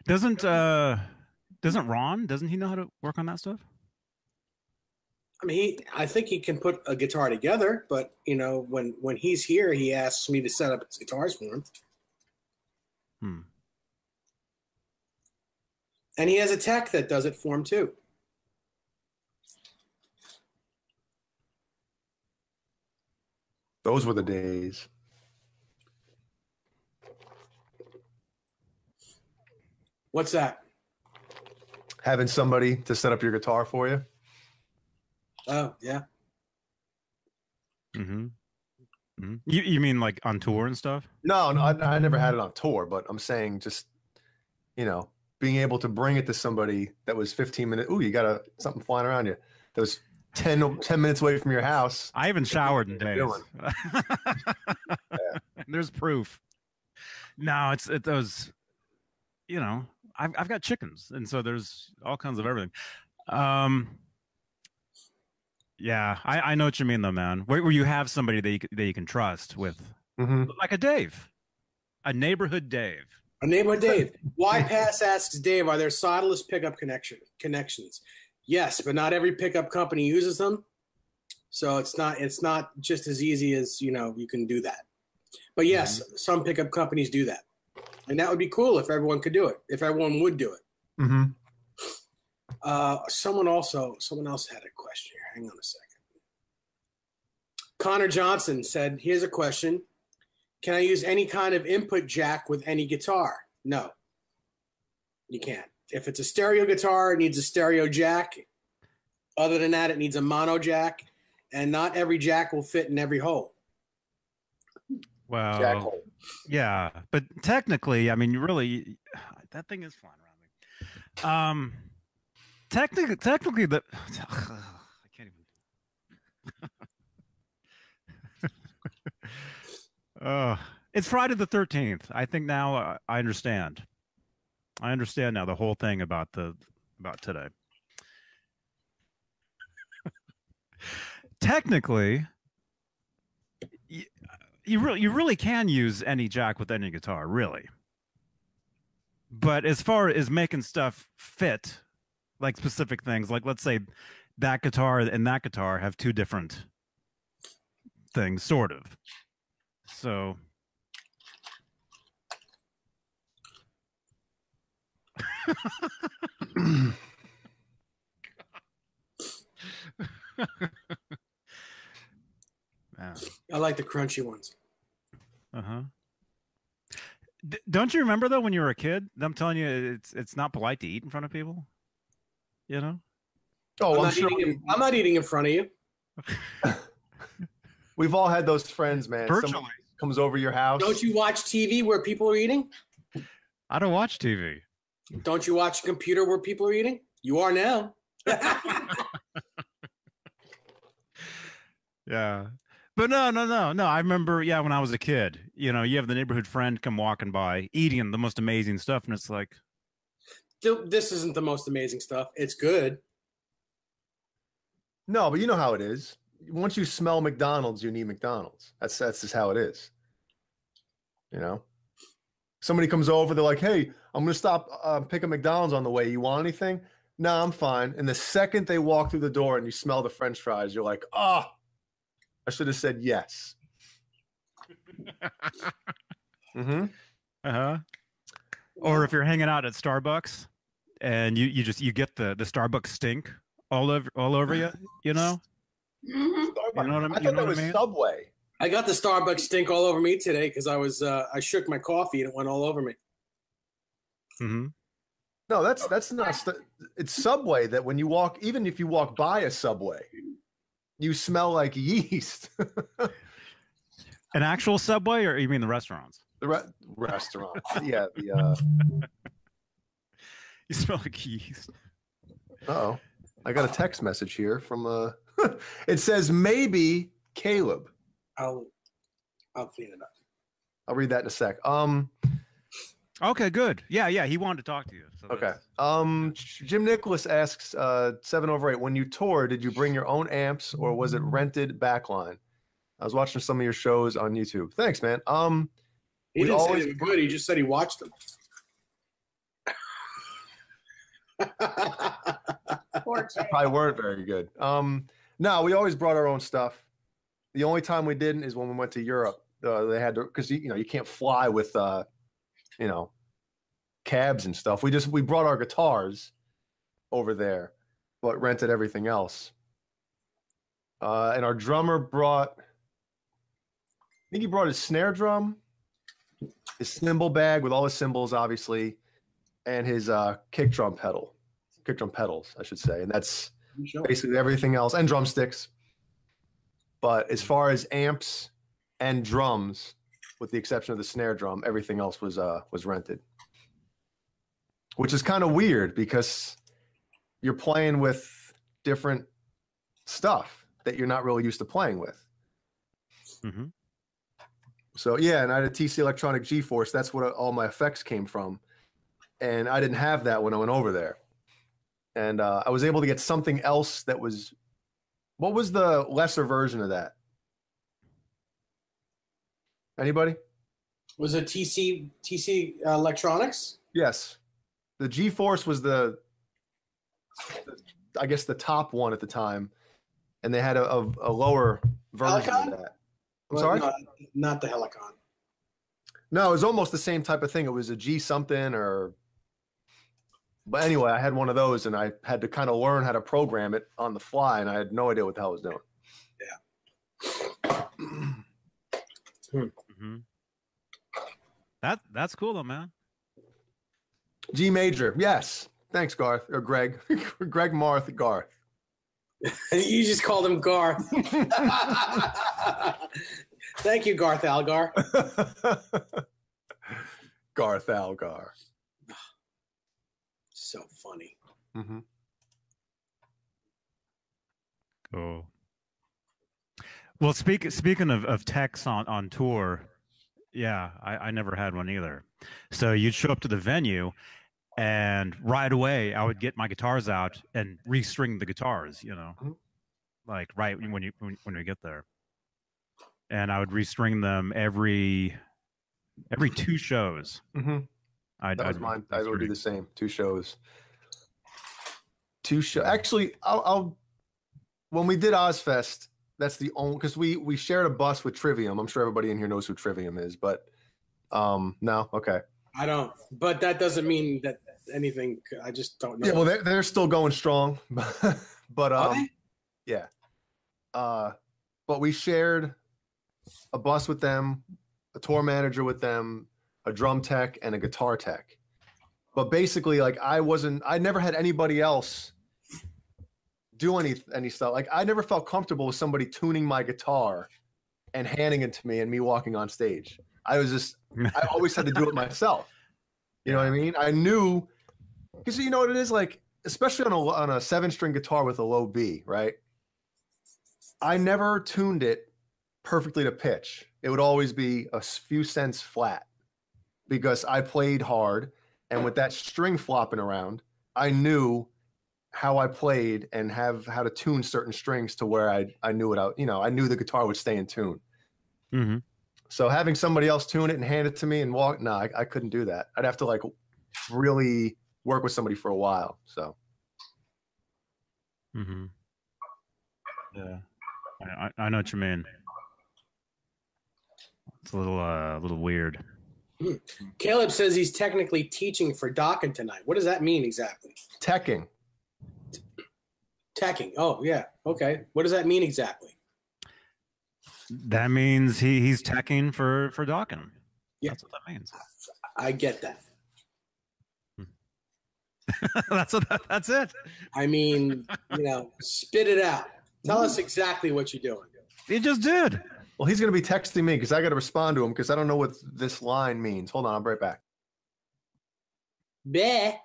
Speaker 1: Doesn't Ron? Doesn't he know how to work on that stuff?
Speaker 3: I mean, I think he can put a guitar together, but when he's here, he asks me to set up his guitars for him. And he has a tech that does it for him too.
Speaker 2: Those were the days.
Speaker 3: What's that?
Speaker 2: Having somebody to set up your guitar for you.
Speaker 3: Oh, yeah.
Speaker 1: Mm-hmm. You mean like on tour and stuff?
Speaker 2: No, I never had it on tour, but I'm saying just, being able to bring it to somebody that was 15 minutes. Ooh, you got something flying around you. That was 10 minutes away from your house.
Speaker 1: I haven't showered in days. There's proof. No, it's those, I've got chickens, and so there's all kinds of everything. Yeah, I know what you mean, though, man. Where you have somebody that you can trust with, like a Dave, a neighborhood Dave.
Speaker 3: A neighborhood Dave. Y-Pass asks Dave, are there solderless pickup connections? Yes, but not every pickup company uses them, so it's not just as easy as you can do that. But yes, some pickup companies do that, and that would be cool if everyone could do it. If everyone would do it. Someone else had a question here. Hang on a second. Connor Johnson said, here's a question. Can I use any kind of input jack with any guitar? No, you can't. If it's a stereo guitar, it needs a stereo jack. Other than that, it needs a mono jack, and not every jack will fit in every hole.
Speaker 1: Well,
Speaker 2: jack hole.
Speaker 1: Yeah, but technically, I mean, that thing is flying around me. Technically, I can't even. It's Friday the 13th. I think now I understand. I understand now the whole thing about today. Technically, you really can use any jack with any guitar, really. But as far as making stuff fit, like specific things, like let's say that guitar and that guitar have two different things, sort of. So
Speaker 3: I like the crunchy ones.
Speaker 1: Don't you remember though when you were a kid? I'm telling you, it's not polite to eat in front of people.
Speaker 2: Oh,
Speaker 3: I'm not eating in front of you.
Speaker 2: We've all had those friends, man.
Speaker 1: Virtually.
Speaker 2: Someone comes over your house.
Speaker 3: Don't you watch TV where people are eating?
Speaker 1: I don't watch TV.
Speaker 3: Don't you watch a computer where people are eating? You are now.
Speaker 1: Yeah. But no. I remember, when I was a kid, you have the neighborhood friend come walking by eating the most amazing stuff. And it's like,
Speaker 3: This isn't the most amazing stuff. It's good.
Speaker 2: No, but you know how it is. Once you smell McDonald's, you need McDonald's. That's just how it is. Somebody comes over, they're like, "Hey, I'm gonna stop, pick a McDonald's on the way. You want anything?" No, I'm fine. And the second they walk through the door and you smell the French fries, you're like, "Oh, I should have said yes."
Speaker 1: Or if you're hanging out at Starbucks and you get the Starbucks stink all over you, You know what I mean?
Speaker 2: I thought that was Subway.
Speaker 3: I got the Starbucks stink all over me today because I shook my coffee and it went all over me.
Speaker 2: No, that's not. It's Subway that when you walk, even if you walk by a Subway, you smell like yeast.
Speaker 1: An actual Subway, or you mean the restaurants?
Speaker 2: The restaurant, yeah.
Speaker 1: You smell like yeast.
Speaker 2: Oh, I got a text message here from it says maybe Caleb.
Speaker 3: I'll clean it up.
Speaker 2: I'll read that in a sec.
Speaker 1: Okay, good. Yeah. He wanted to talk to you. So
Speaker 2: okay. Jim Nicholas asks 7/8. When you toured, did you bring your own amps or was it rented backline? I was watching some of your shows on YouTube. Thanks, man.
Speaker 3: He didn't say they were good. He just said he watched them.
Speaker 2: Probably weren't very good. No, we always brought our own stuff. The only time we didn't is when we went to Europe. They had to, because you can't fly with cabs and stuff. We brought our guitars over there, but rented everything else. And our drummer brought, I think he brought his snare drum, his cymbal bag with all his cymbals, obviously, and his kick drum pedals, I should say. And that's basically everything else, and drumsticks. But as far as amps and drums, with the exception of the snare drum, everything else was rented. Which is kind of weird because you're playing with different stuff that you're not really used to playing with. So yeah, and I had a TC Electronic G-Force. That's what all my effects came from. And I didn't have that when I went over there. And I was able to get something else that was, what was the lesser version of that? Anybody?
Speaker 3: Was it TC Electronics?
Speaker 2: Yes. The G-Force was I guess the top one at the time. And they had a lower version
Speaker 3: Helicon?
Speaker 2: of that. I'm sorry?
Speaker 3: No, not the Helicon.
Speaker 2: No, it was almost the same type of thing. It was a G something but anyway, I had one of those and I had to kind of learn how to program it on the fly and I had no idea what the hell I was doing.
Speaker 3: Yeah.
Speaker 1: That's cool though, man.
Speaker 2: G major. Yes. Thanks, Garth or Greg. Greg Marth Garth.
Speaker 3: You just called him Garth. Thank you, Garth Algar.
Speaker 2: Garth Algar.
Speaker 3: So funny.
Speaker 1: Cool. Well, speaking of techs on tour, yeah, I never had one either. So you'd show up to the venue, and right away I would get my guitars out and restring the guitars. Like right when we get there, and I would restring them every 2 shows.
Speaker 2: That was mine. I would do the same. 2 shows. Actually, I'll when we did Ozfest, that's the only, because we shared a bus with Trivium. I'm sure everybody in here knows who Trivium is, but no, okay.
Speaker 3: I don't, but that doesn't mean that anything. I just don't know.
Speaker 2: Yeah, well, they're still going strong, but yeah. But we shared a bus with them, a tour manager with them, a drum tech, and a guitar tech. But basically, like I never had anybody else do any stuff. Like I never felt comfortable with somebody tuning my guitar and handing it to me and me walking on stage. I always had to do it myself. You know what I mean? I knew, because you know what it is like, especially on a 7-string guitar with a low B, right? I never tuned it perfectly to pitch. It would always be a few cents flat because I played hard, and with that string flopping around, I knew how I played and how to tune certain strings to where I knew it out. You know, I knew the guitar would stay in tune.
Speaker 1: Mm-hmm.
Speaker 2: So having somebody else tune it and hand it to me and walk, I couldn't do that. I'd have to like really work with somebody for a while. So.
Speaker 1: Mm-hmm. Yeah, I know what you mean. It's a little weird.
Speaker 3: Caleb says he's technically teaching for Dokken tonight. What does that mean exactly?
Speaker 2: Teching.
Speaker 3: Oh, yeah. Okay. What does that mean exactly?
Speaker 1: That means he's teching for Dokken.
Speaker 3: Yeah.
Speaker 1: That's what that means.
Speaker 3: I get that.
Speaker 1: That's it.
Speaker 3: I mean, spit it out. Tell us exactly what you're doing.
Speaker 1: He just did.
Speaker 2: Well, he's going to be texting me because I got to respond to him because I don't know what this line means. Hold on, I'll be right back.
Speaker 3: Bleh.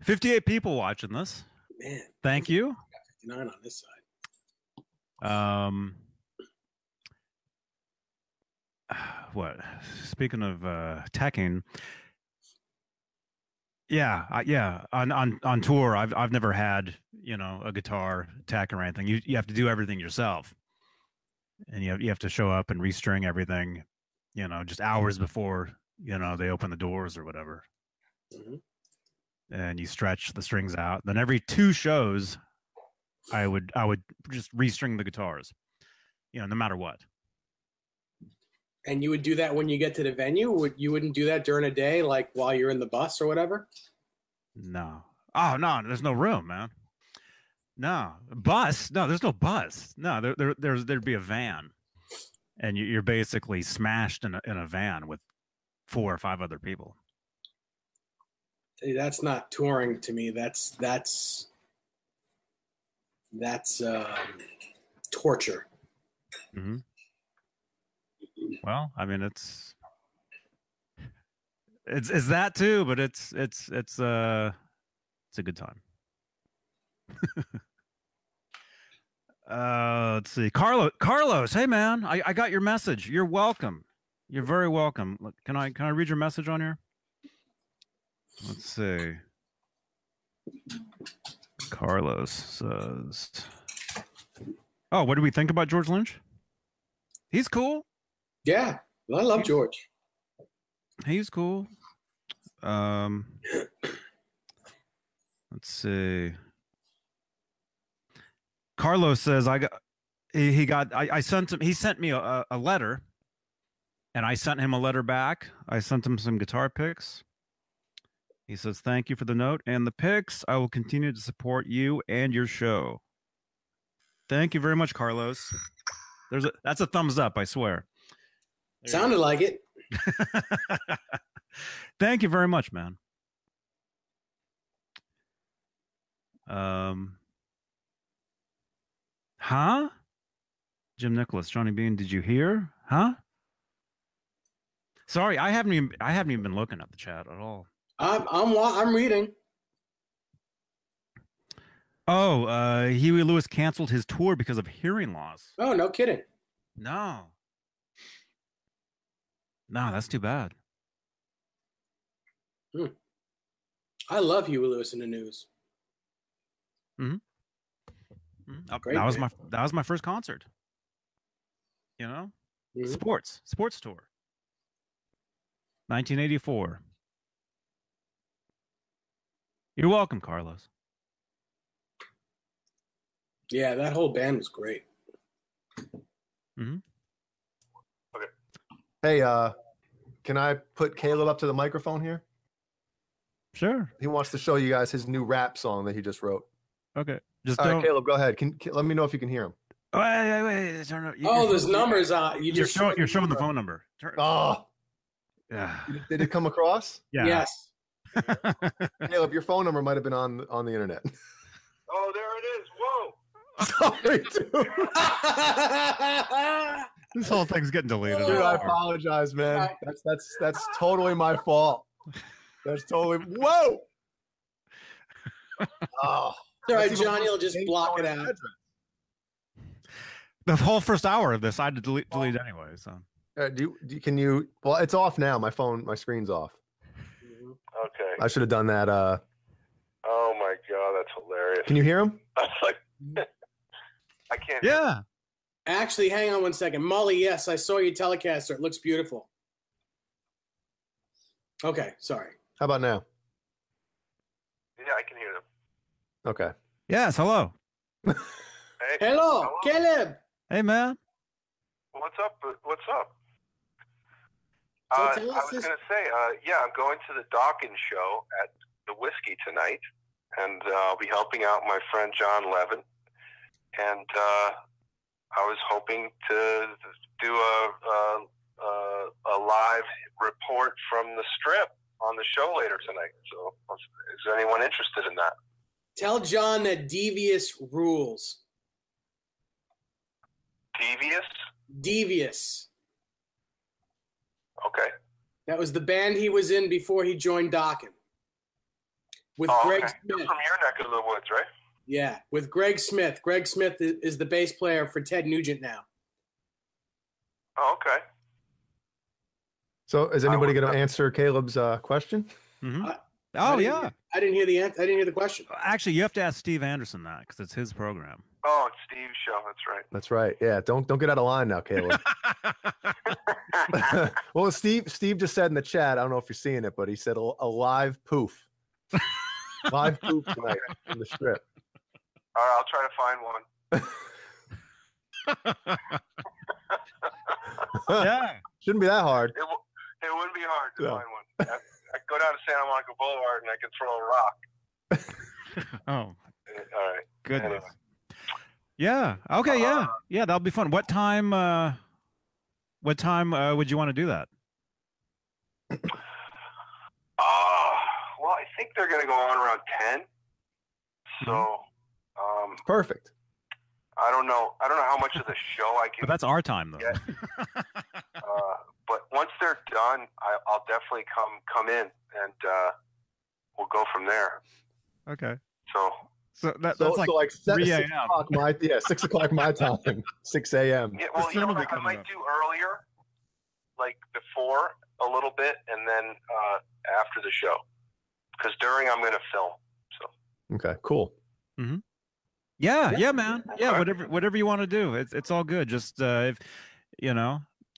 Speaker 1: 58 people watching this.
Speaker 3: Man.
Speaker 1: Thank you.
Speaker 3: 59 on this side.
Speaker 1: What? Speaking of teching, on tour, I've never had a guitar tech or anything. You have to do everything yourself, and you have to show up and restring everything, just hours before they open the doors or whatever.
Speaker 3: Mm-hmm.
Speaker 1: And you stretch the strings out. Then every 2 shows, I would just restring the guitars, no matter what.
Speaker 3: And you would do that when you get to the venue? You wouldn't do that during a day, like while you're in the bus or whatever?
Speaker 1: No. Oh, no, there's no room, man. No. Bus? No, there's no bus. No, there'd be a van. And you're basically smashed in a van with 4 or 5 other people.
Speaker 3: That's not touring to me. That's torture.
Speaker 1: Mm-hmm. Well, I mean, it's that too, but it's a good time. Let's see, Carlos, hey man, I got your message. You're welcome. You're very welcome. Look, can I read your message on here? Let's see. Carlos says, "Oh, what do we think about George Lynch? He's cool.
Speaker 3: Yeah, I love George.
Speaker 1: He's cool. Let's see. Carlos says I sent him. He sent me a letter, and I sent him a letter back. I sent him some guitar picks. He says, "Thank you for the note and the picks. I will continue to support you and your show." Thank you very much, Carlos. That's a thumbs up, I swear.
Speaker 3: Sounded like it.
Speaker 1: Thank you very much, man. Huh? Jim Nicholas, Johnny Beane, did you hear? Huh? Sorry, I haven't even been looking at the chat at all.
Speaker 3: I'm reading.
Speaker 1: Oh, Huey Lewis canceled his tour because of hearing loss.
Speaker 3: Oh, no kidding.
Speaker 1: No, that's too bad.
Speaker 3: I love Huey Lewis in the News.
Speaker 1: Mm-hmm. That was my first concert.
Speaker 3: Mm-hmm.
Speaker 1: Sports tour. 1984. You're welcome, Carlos.
Speaker 3: Yeah, that whole band was great.
Speaker 1: Mm-hmm.
Speaker 2: Okay. Hey, can I put Caleb up to the microphone here?
Speaker 1: Sure.
Speaker 2: He wants to show you guys his new rap song that he just wrote.
Speaker 1: Okay.
Speaker 2: All right, Caleb, go ahead. Let me know if you can hear him.
Speaker 1: Wait.
Speaker 3: There's numbers on.
Speaker 1: You're showing the phone number.
Speaker 2: Oh.
Speaker 1: Yeah.
Speaker 2: Did it come across?
Speaker 1: Yeah.
Speaker 3: Yes.
Speaker 2: Caleb, your phone number might have been on the internet.
Speaker 5: Oh, there it is. Whoa.
Speaker 2: Sorry, dude.
Speaker 1: This whole thing's getting deleted.
Speaker 2: Dude, I apologize, man. That's totally my fault. That's totally whoa. Oh,
Speaker 3: All right, Johnny will just block it out.
Speaker 1: The whole first hour of this, I had to delete anyway. So,
Speaker 2: can you? Well, it's off now. My screen's off.
Speaker 5: Okay.
Speaker 2: I should have done that.
Speaker 5: Oh my god, that's hilarious.
Speaker 2: Can you hear him?
Speaker 5: I was like, I can't.
Speaker 1: yeah.
Speaker 3: Actually, hang on one second. Molly, yes, I saw your Telecaster. It looks beautiful. Okay, sorry.
Speaker 2: How about now?
Speaker 5: Yeah, I can hear them.
Speaker 2: Okay.
Speaker 1: Yes. Hello.
Speaker 5: Hey,
Speaker 3: Hello, Caleb.
Speaker 1: Hey, man.
Speaker 5: what's up? What's up?
Speaker 3: So
Speaker 5: I
Speaker 3: tell us
Speaker 5: was
Speaker 3: this-
Speaker 5: going to say, yeah, I'm going to the Dawkins show at the Whiskey tonight, and I'll be helping out my friend John Levin. And I was hoping to do a live report from the Strip on the show later tonight. So, is anyone interested in that?
Speaker 3: Tell John that Devious rules.
Speaker 5: Devious?
Speaker 3: Devious.
Speaker 5: Okay.
Speaker 3: That was the band he was in before he joined Dawkins. With Greg
Speaker 5: okay. You're
Speaker 3: Smith.
Speaker 5: from your neck of the woods, right?
Speaker 3: Yeah, with Greg Smith. Greg Smith is the bass player for Ted Nugent now.
Speaker 5: Oh, okay.
Speaker 2: So, is anybody going to answer Caleb's question?
Speaker 1: Mm-hmm.
Speaker 3: I
Speaker 1: yeah.
Speaker 3: didn't hear the answer. I didn't hear the question.
Speaker 1: Actually, you have to ask Steve Anderson that because it's his program.
Speaker 5: Oh, it's Steve's show. That's right.
Speaker 2: That's right. Yeah. Don't get out of line now, Caleb. Well, Steve just said in the chat. I don't know if you're seeing it, but he said a live poof. Live poof tonight in the Strip.
Speaker 5: All right, I'll try to find one.
Speaker 1: Yeah.
Speaker 2: Shouldn't be that hard.
Speaker 5: It wouldn't be hard to
Speaker 2: Yeah.
Speaker 5: find one. I go down to Santa Monica Boulevard and I can throw a rock.
Speaker 1: Oh,
Speaker 5: All right.
Speaker 1: goodness.
Speaker 5: Anyway.
Speaker 1: Yeah. Okay. Yeah. That'll be fun. What time? Would you want to do that?
Speaker 5: Well, I think they're going to go on around 10. So,
Speaker 2: Perfect.
Speaker 5: I don't know how much of the show I
Speaker 1: But
Speaker 5: can.
Speaker 1: that's our time, though.
Speaker 5: Yeah. But once they're done, I'll definitely come in and we'll go from there.
Speaker 1: Okay.
Speaker 5: So
Speaker 1: That's
Speaker 2: So
Speaker 1: like
Speaker 2: like
Speaker 1: 3
Speaker 2: 6
Speaker 1: a.m.
Speaker 2: o'clock 6 o'clock my time, 6 a.m.
Speaker 5: yeah, well,
Speaker 1: The sun will be
Speaker 5: I
Speaker 1: coming
Speaker 5: might
Speaker 1: up.
Speaker 5: do earlier, like before a little bit, and then after the show, because during I'm going to film. So
Speaker 2: Okay, cool.
Speaker 1: Yeah, man. Yeah,
Speaker 5: Alright.
Speaker 1: whatever you want to do. It's all good. Just if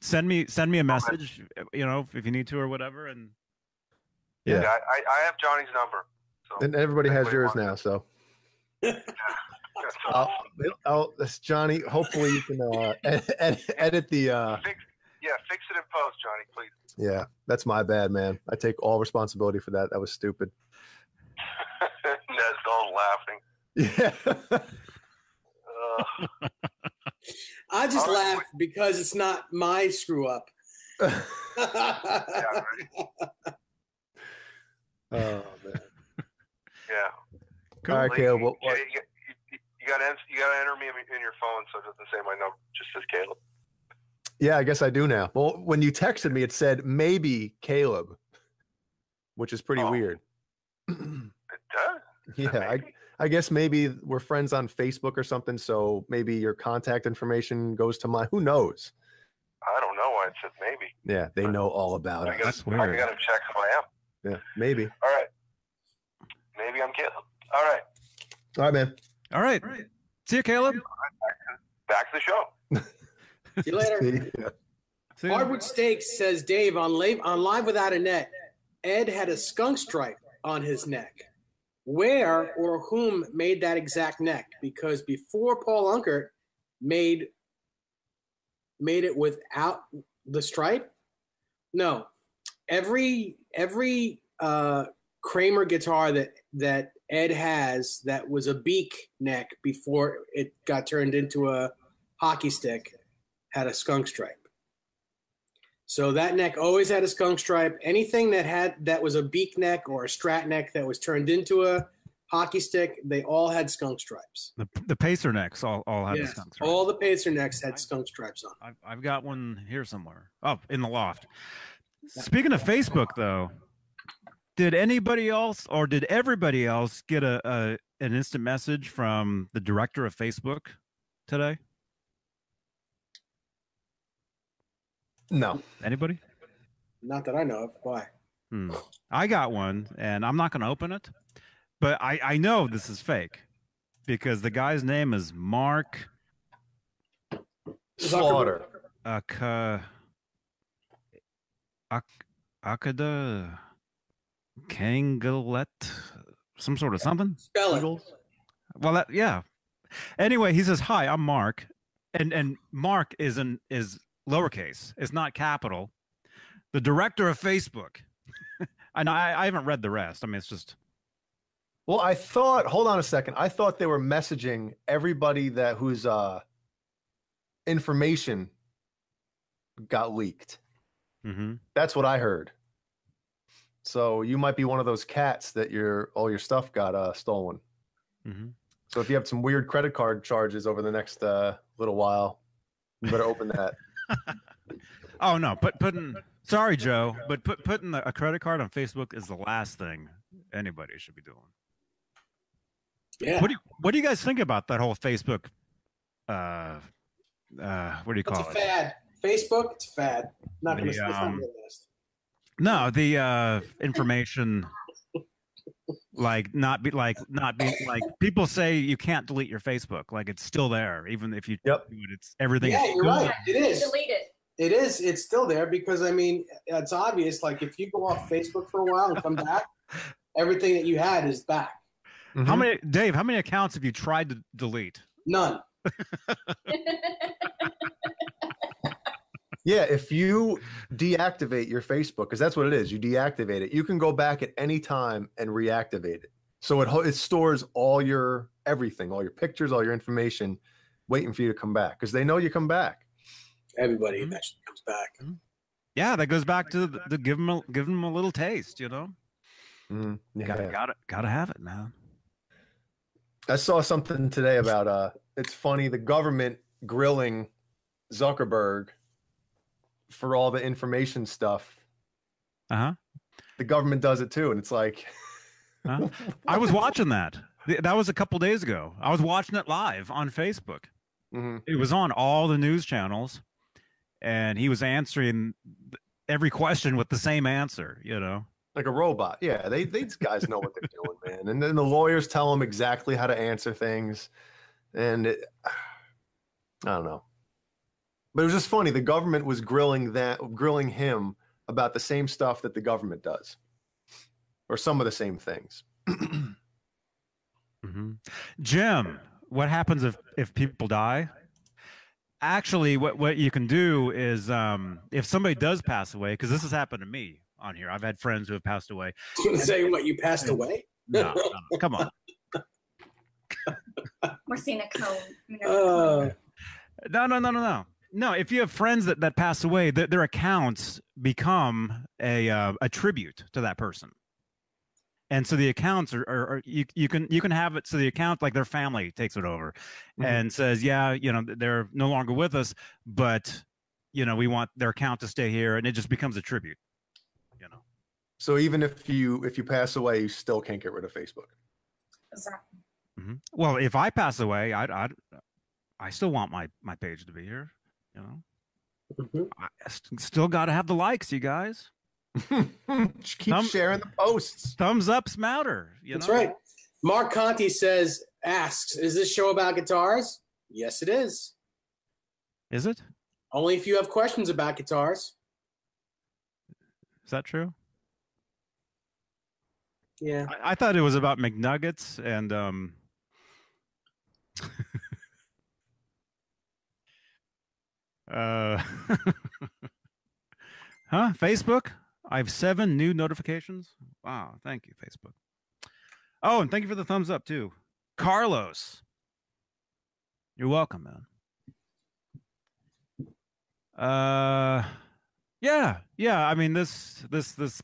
Speaker 1: send me a message. If you need to or whatever. And
Speaker 2: Yeah.
Speaker 5: yeah, I have Johnny's number. So
Speaker 2: And everybody has
Speaker 5: anybody
Speaker 2: yours
Speaker 5: wants
Speaker 2: now, so
Speaker 5: it.
Speaker 2: I'll Johnny. Hopefully you can edit the.
Speaker 5: Fix it in post, Johnny, please.
Speaker 2: Yeah, that's my bad, man. I take all responsibility for that. That was stupid.
Speaker 5: Ned's all laughing.
Speaker 2: Yeah.
Speaker 3: I just
Speaker 5: All right.
Speaker 3: laugh because it's not my screw up.
Speaker 5: Yeah, right.
Speaker 2: Oh man.
Speaker 5: Yeah.
Speaker 1: Cool.
Speaker 2: All right, Caleb. What,
Speaker 5: You got to enter me in your phone, so it doesn't say my number. Just says Caleb.
Speaker 2: yeah, I guess I do now. Well, when you texted me, it said maybe Caleb, which is pretty
Speaker 5: Oh.
Speaker 2: weird.
Speaker 5: It does.
Speaker 2: Yeah, I guess maybe we're friends on Facebook or something. So maybe your contact information goes to mine. Who knows?
Speaker 5: I don't know why it says maybe.
Speaker 2: Yeah, they know all about it.
Speaker 1: That's
Speaker 5: I
Speaker 1: weird.
Speaker 5: got to check who I am.
Speaker 2: Yeah, maybe.
Speaker 5: All right. Maybe I'm Caleb. All right.
Speaker 2: All right, man.
Speaker 1: All right. See you, Caleb.
Speaker 5: Back to the show.
Speaker 3: See you later.
Speaker 2: Yeah.
Speaker 1: See ya.
Speaker 3: Hardwood Steaks says Dave on Live Without a Net. Ed had a skunk stripe on his neck. Where or whom made that exact neck? Because before Paul Unkert made it without the stripe. No, every Kramer guitar that Ed has that was a beak neck before it got turned into a hockey stick had a skunk stripe. So that neck always had a skunk stripe. Anything that was a beak neck or a strat neck that was turned into a hockey stick, they all had skunk stripes.
Speaker 1: The pacer necks all had the
Speaker 3: Yes,
Speaker 1: skunk stripes.
Speaker 3: all the pacer necks had skunk stripes on.
Speaker 1: I've got one here somewhere. Oh, in the loft. Speaking of Facebook, though, did anybody else or did everybody else get an instant message from the director of Facebook today?
Speaker 2: No.
Speaker 1: Anybody?
Speaker 3: Not that I know of. Why?
Speaker 1: I got one, and I'm not going to open it, but I know this is fake because the guy's name is Mark
Speaker 2: Slaughter.
Speaker 1: Akada Kangalet, some sort of something.
Speaker 3: Spell it.
Speaker 1: Well, yeah. Anyway, he says, "Hi, I'm Mark," and Mark is lowercase. It's not capital. The director of Facebook. And I haven't read the rest. I mean, it's just.
Speaker 2: Well, I thought. Hold on a second. I thought they were messaging everybody whose information got leaked.
Speaker 1: Mm-hmm.
Speaker 2: That's what I heard. So you might be one of those cats that all your stuff got stolen.
Speaker 1: Mm-hmm.
Speaker 2: So if you have some weird credit card charges over the next little while, you better open that.
Speaker 1: Oh no, putting. Sorry, Joe, but putting a credit card on Facebook is the last thing anybody should be doing.
Speaker 3: Yeah.
Speaker 1: What do you guys think about that whole Facebook? What do you call
Speaker 3: It's
Speaker 1: it?
Speaker 3: a fad. Facebook, it's a fad. Not going to list.
Speaker 1: No, the information not be like people say you can't delete your Facebook, like it's still there even if you do it, it's everything.
Speaker 3: Yeah, you're right. It is.
Speaker 4: Delete it.
Speaker 3: It is. It's still there because I mean it's obvious. Like if you go off Facebook for a while and come back, everything that you had is back.
Speaker 2: Mm-hmm.
Speaker 1: How many accounts have you tried to delete?
Speaker 3: None.
Speaker 2: Yeah, if you deactivate your Facebook, because that's what it is, you deactivate it, you can go back at any time and reactivate it. So it stores all your everything, all your pictures, all your information, waiting for you to come back because they know you come back.
Speaker 3: Everybody eventually comes back.
Speaker 1: Yeah, that goes back to the give them a little taste, you know.
Speaker 2: Yeah.
Speaker 1: Gotta have it, man.
Speaker 2: I saw something today about it's funny, the government grilling Zuckerberg for all the information stuff.
Speaker 1: Uh-huh.
Speaker 2: The government does it too, and it's like
Speaker 1: I was watching that. That was a couple days ago. I was watching it live on Facebook.
Speaker 2: Mm-hmm.
Speaker 1: It was on all the news channels, and he was answering every question with the same answer, you know. Like
Speaker 2: a robot. Yeah, these guys know what they're doing, man. And then the lawyers tell them exactly how to answer things. And I don't know. But it was just funny. The government was grilling him about the same stuff that the government does, or some of the same things.
Speaker 1: Mm-hmm. Jim, what happens if people die? Actually, what you can do is if somebody does pass away, because this has happened to me on here. I've had friends who have passed away.
Speaker 3: You say what, you passed away?
Speaker 1: No, come on.
Speaker 4: We're seeing a cone.
Speaker 1: No, if you have friends that pass away, their accounts become a tribute to that person. And so the accounts are you can have it so the account, like their family takes it over and says, yeah, you know, they're no longer with us, but you know, we want their account to stay here, and it just becomes a tribute, you know.
Speaker 2: So even if you pass away, you still can't get rid of Facebook.
Speaker 4: Exactly.
Speaker 1: Mm-hmm. Well, if I pass away, I still want my page to be here, you know. I still got to have the likes, you guys.
Speaker 2: Just keep sharing the posts.
Speaker 1: Thumbs ups matter.
Speaker 3: That's right. Mark Conti asks, is this show about guitars? Yes, it is.
Speaker 1: Is it?
Speaker 3: Only if you have questions about guitars.
Speaker 1: Is that true?
Speaker 3: Yeah.
Speaker 1: I thought it was about McNuggets and Facebook? I have 7 new notifications. Wow, thank you, Facebook. Oh, and thank you for the thumbs up too. Carlos. You're welcome, man. Yeah. I mean, this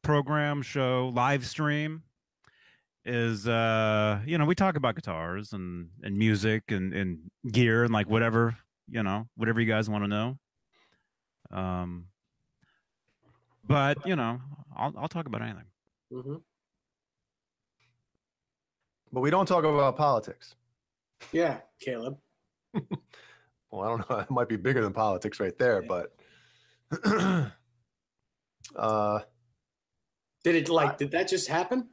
Speaker 1: program, show, live stream is we talk about guitars and music and gear and like whatever, whatever you guys want to know. But I'll talk about anything.
Speaker 3: Mm-hmm.
Speaker 2: But we don't talk about politics.
Speaker 3: Yeah, Caleb.
Speaker 2: Well, I don't know. It might be bigger than politics right there, but
Speaker 3: did that just happen?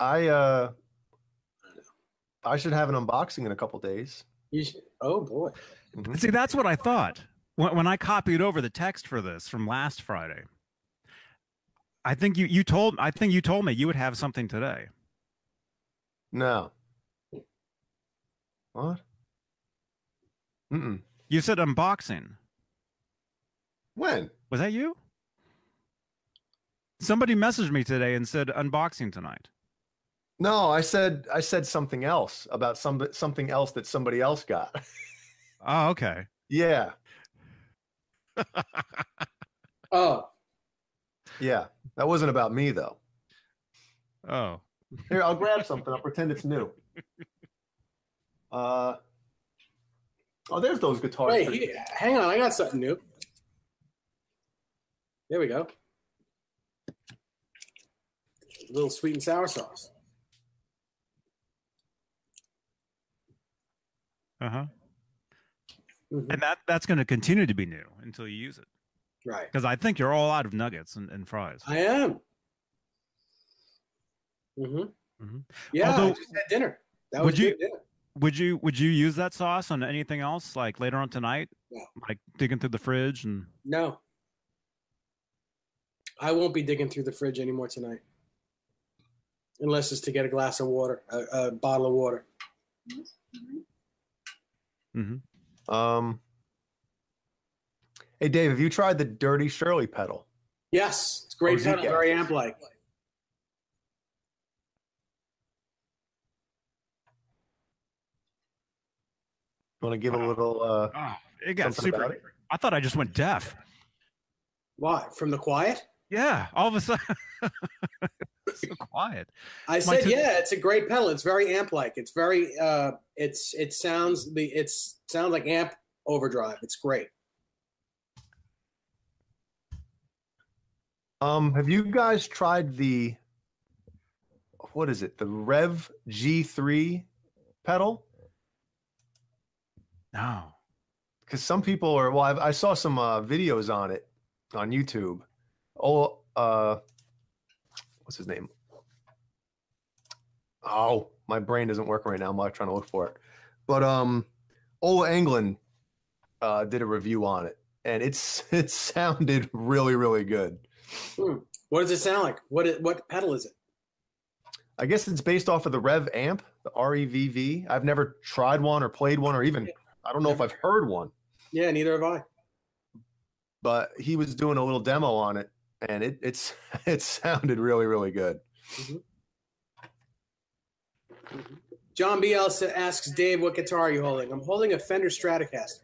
Speaker 2: I should have an unboxing in a couple days.
Speaker 3: You should, oh boy.
Speaker 2: Mm-hmm.
Speaker 1: See, that's what I thought when I copied over the text for this from last Friday. I think you told me you would have something today.
Speaker 2: No. What? Mm-mm.
Speaker 1: You said unboxing.
Speaker 2: When?
Speaker 1: Was that you? Somebody messaged me today and said unboxing tonight.
Speaker 2: No, I said something else about something else that somebody else got.
Speaker 1: Oh, okay.
Speaker 2: Yeah.
Speaker 3: Oh.
Speaker 2: Yeah. That wasn't about me though.
Speaker 1: Oh.
Speaker 2: Here, I'll grab something. I'll pretend it's new. Oh, there's those guitars.
Speaker 3: Wait, hang on. I got something new. There we go. A little sweet and sour sauce.
Speaker 1: Uh-huh.
Speaker 3: Mm-hmm.
Speaker 1: And that's going to continue to be new until you use it.
Speaker 3: Right.
Speaker 1: Because I think you're all out of nuggets and fries.
Speaker 3: I am. Mm-hmm.
Speaker 1: Mm-hmm.
Speaker 3: Yeah,
Speaker 1: Although,
Speaker 3: I just had dinner. That was good dinner.
Speaker 1: Would you use that sauce on anything else, like later on tonight?
Speaker 3: No.
Speaker 1: Like digging through the fridge and...
Speaker 3: No. I won't be digging through the fridge anymore tonight. Unless it's to get a glass of water, a bottle of water.
Speaker 1: Mm-hmm.
Speaker 2: Hey, Dave, have you tried the Dirty Shirley pedal?
Speaker 3: Yes, it's great pedal, very amp-like.
Speaker 2: Want to give a little
Speaker 1: it got super.
Speaker 2: about it?
Speaker 1: I thought I just went deaf.
Speaker 3: Why? From the quiet?
Speaker 1: Yeah, all of a sudden, so quiet.
Speaker 3: I said, yeah, it's a great pedal. It's very amp-like. It's very, it sounds like amp overdrive. It's great.
Speaker 2: Have you guys tried what is it? The Rev G3 pedal?
Speaker 1: No.
Speaker 2: Because some people are, well, I saw some videos on it on YouTube. Oh, what's his name? Oh, my brain doesn't work right now. I'm like trying to look for it. But Ola Englund did a review on it, and it sounded really, really good.
Speaker 3: What does it sound like? What pedal is it?
Speaker 2: I guess it's based off of the Rev amp, the REVV. I've never tried one or played one or even, I don't know if I've heard one.
Speaker 3: Yeah, neither have I.
Speaker 2: But he was doing a little demo on it, and it sounded really, really good.
Speaker 3: Mm-hmm. John B. Elsa asks Dave, what guitar are you holding? I'm holding a Fender Stratocaster.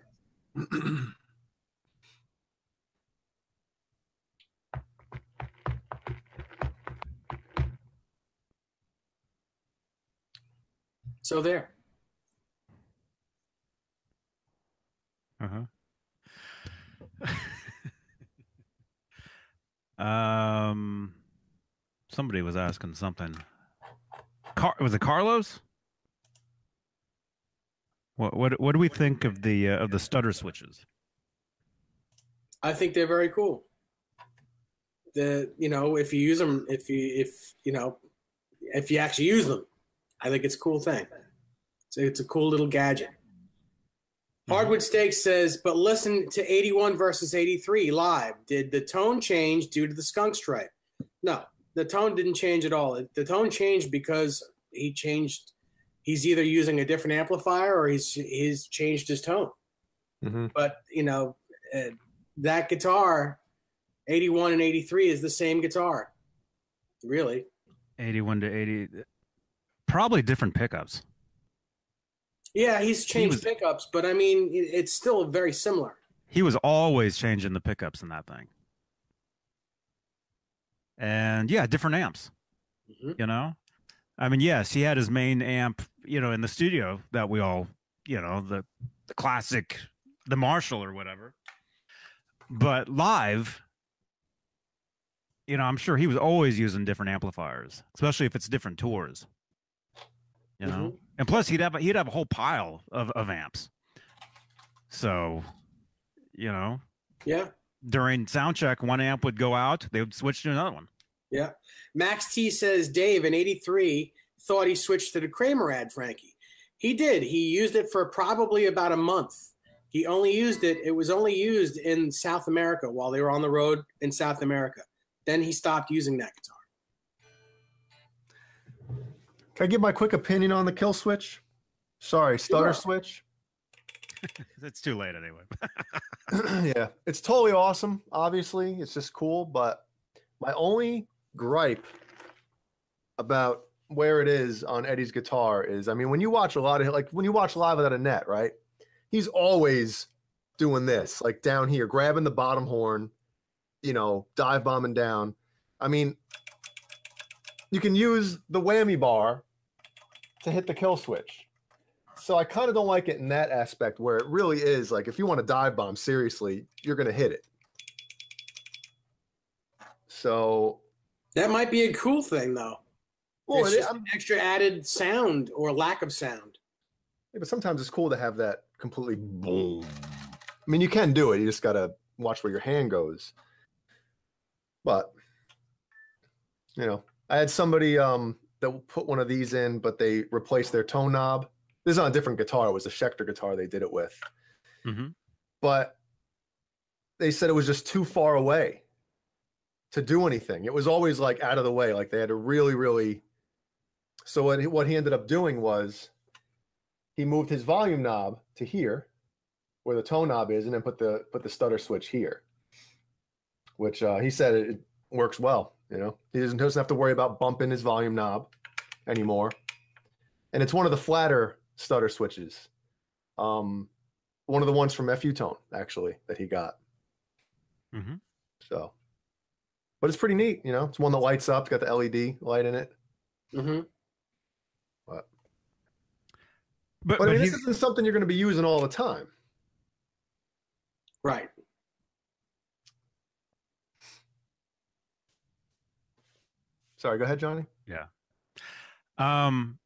Speaker 3: So there.
Speaker 1: Uh-huh. Somebody was asking something. Was it Carlos? What do we think of the stutter switches?
Speaker 3: I think they're very cool. If you use them, if you actually use them, I think it's a cool thing. So it's a cool little gadget. Hardwood Steak says, but listen to 81 versus 83 live. Did the tone change due to the skunk stripe? No, the tone didn't change at all. The tone changed because he's either using a different amplifier or he's changed his tone. Mm-hmm. But, that guitar, 81 and 83 is the same guitar. Really.
Speaker 1: 81 to 80, probably different pickups.
Speaker 3: Yeah, he's changed pickups, but I mean, it's still very similar.
Speaker 1: He was always changing the pickups in that thing. And yeah, different amps. You know, I mean, yes, he had his main amp, in the studio that we all, the classic, the Marshall or whatever. But live, I'm sure he was always using different amplifiers, especially if it's different tours. And plus he'd have a whole pile of amps. So,
Speaker 3: Yeah.
Speaker 1: during sound check, one amp would go out, they would switch to another one.
Speaker 3: Yeah. Max T says Dave in '83 thought he switched to the Kramer ad, Frankie. He did. He used it for probably about a month. He only used it. It was only used in South America while they were on the road in South America. Then he stopped using that guitar.
Speaker 2: Can I give my quick opinion on the kill switch? Sorry, stutter switch.
Speaker 1: It's too late anyway.
Speaker 2: Yeah, it's totally awesome. Obviously, it's just cool. But my only gripe about where it is on Eddie's guitar is, I mean, when you watch when you watch Live Without a Net, right? He's always doing this, like down here, grabbing the bottom horn, dive bombing down. I mean, you can use the whammy bar to hit the kill switch. So I kind of don't like it in that aspect where it really is like, if you want to dive bomb, seriously, you're going to hit it. So
Speaker 3: that might be a cool thing, though.
Speaker 2: Well,
Speaker 3: it's just an extra added sound or lack of sound.
Speaker 2: Yeah, but sometimes it's cool to have that completely boom. I mean, you can do it. You just got to watch where your hand goes. But, I had somebody that put one of these in, but they replaced their tone knob. This is on a different guitar. It was a Schecter guitar they did it with.
Speaker 1: Mm-hmm.
Speaker 2: But they said it was just too far away to do anything. It was always like out of the way. Like they had to really, really. So what he ended up doing was he moved his volume knob to here, where the tone knob is, and then put the stutter switch here, which he said it works well. He doesn't have to worry about bumping his volume knob anymore, and it's one of the flatter stutter switches. One of the ones from FU Tone actually that he got.
Speaker 1: Mm-hmm.
Speaker 2: So, but it's pretty neat. It's one that lights up. It's got the LED light in it.
Speaker 3: Mm-hmm.
Speaker 2: But I mean, this isn't something you're going to be using all the time.
Speaker 3: Right.
Speaker 2: Sorry, go ahead, Johnny.
Speaker 1: Yeah.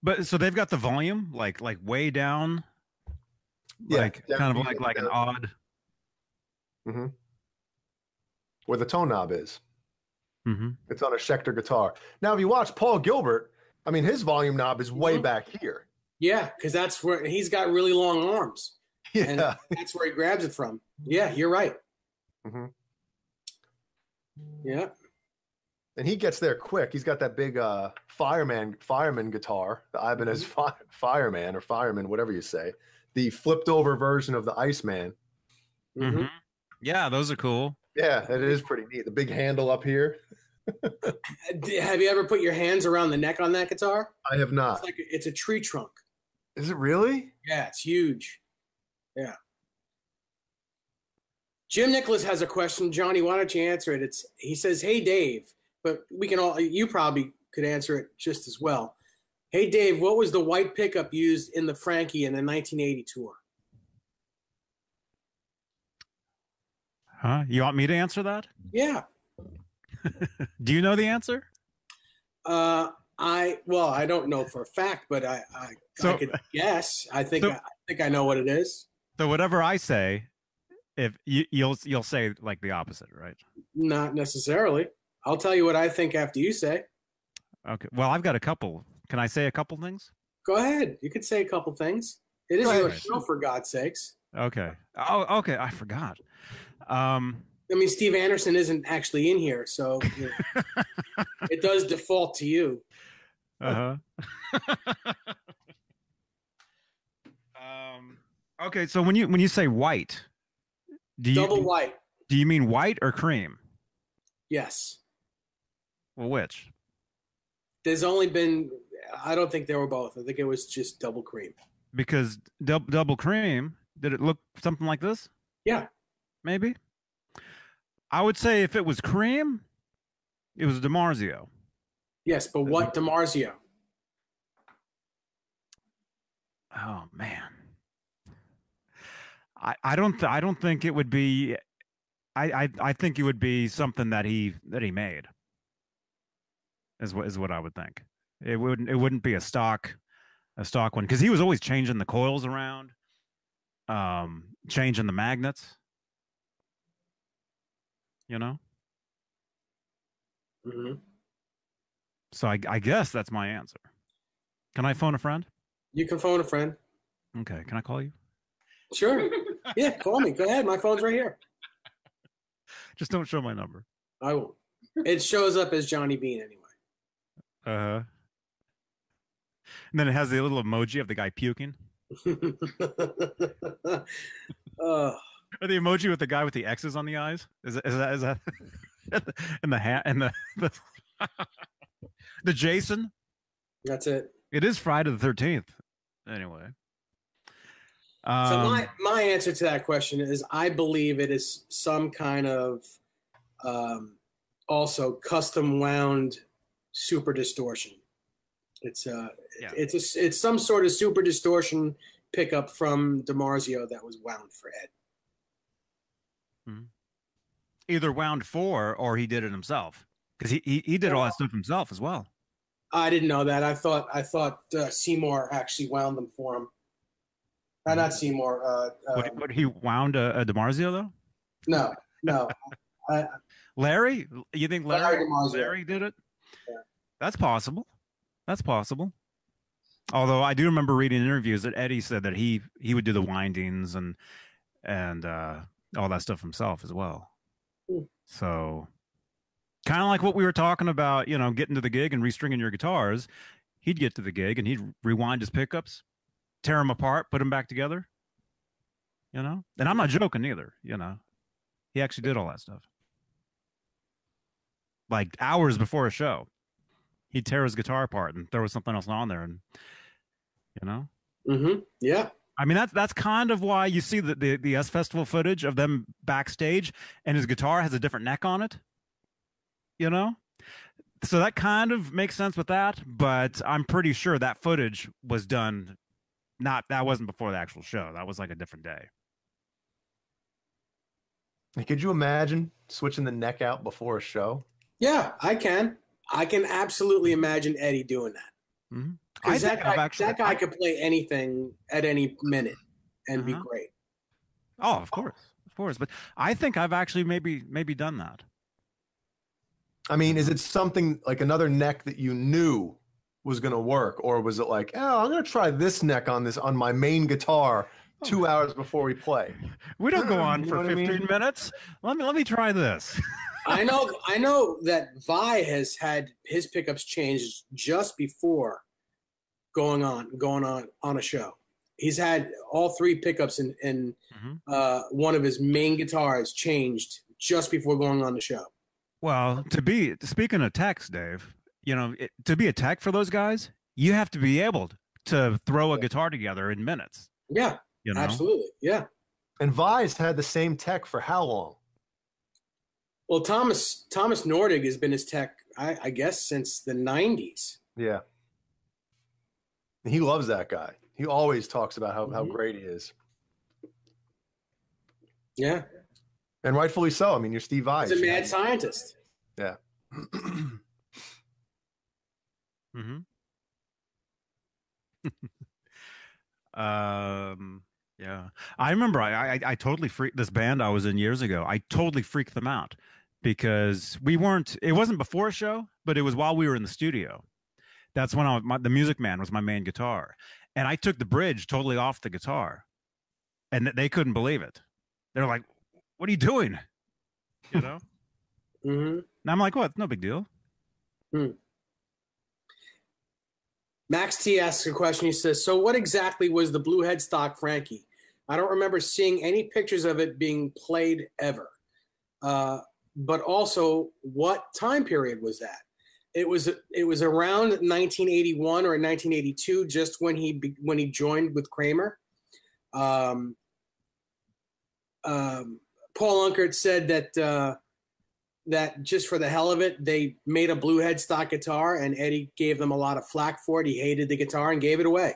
Speaker 1: But so they've got the volume like way down.
Speaker 2: Yeah,
Speaker 1: kind of like an odd.
Speaker 2: Mm-hmm. Where the tone knob is.
Speaker 1: Mm-hmm.
Speaker 2: It's on a Schecter guitar. Now, if you watch Paul Gilbert, I mean, his volume knob is way back here.
Speaker 3: Yeah, because that's where he's got really long arms.
Speaker 2: Yeah.
Speaker 3: And that's where he grabs it from. Yeah, you're right.
Speaker 2: Mm-hmm.
Speaker 3: Yeah.
Speaker 2: And he gets there quick. He's got that big fireman guitar, the Ibanez Fireman or Fireman, whatever you say. The flipped over version of the Iceman.
Speaker 1: Mm-hmm. Yeah, those are cool.
Speaker 2: Yeah, it is pretty neat. The big handle up here.
Speaker 3: Have you ever put your hands around the neck on that guitar?
Speaker 2: I have not.
Speaker 3: It's a tree trunk.
Speaker 2: Is it really?
Speaker 3: Yeah, it's huge. Yeah. Jim Nicholas has a question. Johnny, why don't you answer it? He says, "Hey Dave," but you probably could answer it just as well. "Hey Dave, what was the white pickup used in the Frankie in the 1980 tour?"
Speaker 1: Huh? You want me to answer that?
Speaker 3: Yeah.
Speaker 1: Do you know the answer?
Speaker 3: I don't know for a fact, but I could guess. I think I know what it is.
Speaker 1: So whatever I say, if you'll say like the opposite, right?
Speaker 3: Not necessarily. I'll tell you what I think after you say.
Speaker 1: Okay. Well, I've got a couple. Can I say a couple things?
Speaker 3: Go ahead. You can say a couple things. It is your show, for God's sakes.
Speaker 1: Okay. Oh, okay. I forgot.
Speaker 3: I mean, Steve Anderson isn't actually in here, so it does default to you.
Speaker 1: Uh-huh. Okay, so when you say white,
Speaker 3: double white.
Speaker 1: Do you mean white or cream?
Speaker 3: Yes.
Speaker 1: Well, which?
Speaker 3: There's only been, I don't think they were both. I think it was just double cream.
Speaker 1: Because double cream, did it look something like this?
Speaker 3: Yeah.
Speaker 1: Maybe. I would say if it was cream, it was a DiMarzio.
Speaker 3: Yes, but what DiMarzio?
Speaker 1: Oh man, I don't think it would be. I think it would be something that he made. Is what I would think. It wouldn't be a stock one, because he was always changing the coils around, changing the magnets. You know.
Speaker 3: Mm-hmm.
Speaker 1: So I guess that's my answer. Can I phone a friend?
Speaker 3: You can phone a friend.
Speaker 1: Okay. Can I call you?
Speaker 3: Sure. Yeah, call me. Go ahead. My phone's right here.
Speaker 1: Just don't show my number.
Speaker 3: I won't. It shows up as Johnny Beane anyway.
Speaker 1: And then it has the little emoji of the guy puking. Or the emoji with the guy with the X's on the eyes. Is that and the hat and the the Jason?
Speaker 3: That's it.
Speaker 1: It is Friday the 13th. Anyway.
Speaker 3: So my answer to that question is I believe it is some kind of also custom wound super distortion. It's some sort of super distortion pickup from DiMarzio that was wound for Ed.
Speaker 1: Mm-hmm. Either wound for or he did it himself, because he did all that stuff himself as well.
Speaker 3: I didn't know that. I thought Seymour actually wound them for him. Not Seymour.
Speaker 1: What he wound a DiMarzio though?
Speaker 3: No.
Speaker 1: Larry? You think Larry did it?
Speaker 3: Yeah.
Speaker 1: That's possible. Although I do remember reading interviews that Eddie said that he would do the windings and all that stuff himself as well. So kind of like what we were talking about, getting to the gig and restringing your guitars. He'd get to the gig and he'd rewind his pickups, tear them apart, put them back together, and I'm not joking either, he actually did all that stuff. Like hours before a show, he'd tear his guitar apart and throw something else on there, and
Speaker 3: Mm-hmm. Yeah.
Speaker 1: I mean, that's kind of why you see the S Festival footage of them backstage, and his guitar has a different neck on it. So that kind of makes sense with that, but I'm pretty sure that footage was done. That wasn't before the actual show. That was like a different day.
Speaker 2: Could you imagine switching the neck out before a show?
Speaker 3: Yeah, I can. I can absolutely imagine Eddie doing that.
Speaker 1: Mm-hmm.
Speaker 3: Because that guy could play anything at any minute and be great.
Speaker 1: Oh, of course. But I think I've actually maybe done that.
Speaker 2: I mean, is it something like another neck that you knew was going to work, or was it like, oh, I'm going to try this neck on my main guitar 2 hours before we play?
Speaker 1: We don't go on for 15 minutes. Let me try this.
Speaker 3: I know that Vi has had his pickups changed just before going on a show. He's had all three pickups in one of his main guitars changed just before going on the show.
Speaker 1: Well, speaking of techs, Dave, to be a tech for those guys, you have to be able to throw a guitar together in minutes.
Speaker 3: Yeah, absolutely. Yeah.
Speaker 2: And Vi's had the same tech for how long?
Speaker 3: Well, Thomas Nordig has been his tech, I guess, since the 90s.
Speaker 2: Yeah. And he loves that guy. He always talks about how great he is.
Speaker 3: Yeah.
Speaker 2: And rightfully so. I mean, you're Steve Vai.
Speaker 3: He's a mad scientist.
Speaker 2: Yeah.
Speaker 1: Yeah. I remember I totally freaked this band I was in years ago. I totally freaked them out because it wasn't before a show, but it was while we were in the studio. That's when the Music Man was my main guitar. And I took the bridge totally off the guitar, and they couldn't believe it. They're like, what are you doing? And I'm like, it's no big deal.
Speaker 3: Max T asks a question. He says, so what exactly was the Blue Headstock Frankie? I don't remember seeing any pictures of it being played ever. But also, what time period was that? It was around 1981 or 1982, just when he joined with Kramer. Paul Unkert said that that just for the hell of it, they made a blue headstock guitar, and Eddie gave them a lot of flack for it. He hated the guitar and gave it away.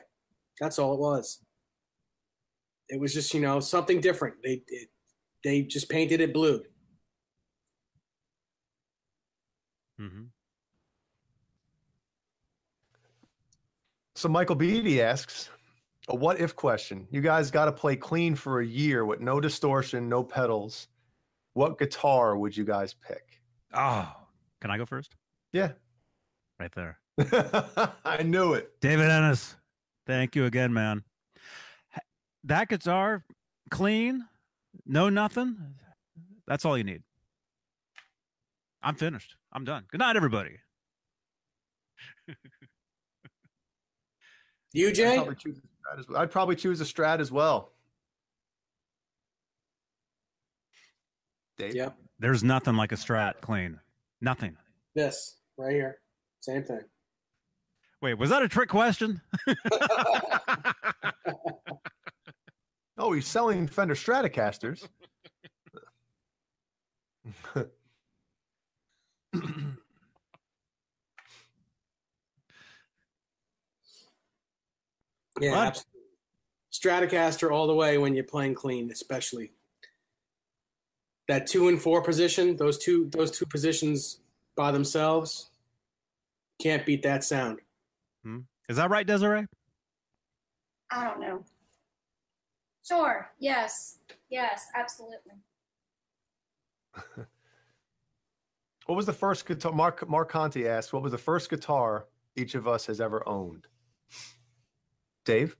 Speaker 3: That's all it was. It was just, something different. They just painted it blue.
Speaker 1: Mm-hmm.
Speaker 2: So Michael Beatty asks, a what if question. You guys got to play clean for a year with no distortion, no pedals. What guitar would you guys pick?
Speaker 1: Oh, can I go first?
Speaker 2: Yeah.
Speaker 1: Right there.
Speaker 2: I knew it.
Speaker 1: David Ennis, thank you again, man. That guitar, clean, no nothing. That's all you need. I'm finished. I'm done. Good night, everybody.
Speaker 3: You, Jay?
Speaker 2: I'd probably choose a Strat as well. Dave?
Speaker 3: Yep.
Speaker 1: There's nothing like a Strat clean. Nothing.
Speaker 3: This, right here. Same thing.
Speaker 1: Wait, was that a trick question?
Speaker 2: Oh, he's selling Fender Stratocasters.
Speaker 3: Yeah, absolutely. Stratocaster all the way when you're playing clean, especially. That 2 and 4 position, those two positions by themselves, can't beat that sound.
Speaker 1: Is that right, Desiree?
Speaker 4: I don't know. Sure. Yes. Yes, absolutely.
Speaker 2: What was the first guitar? Mark Conti asked, what was the first guitar each of us has ever owned? Dave?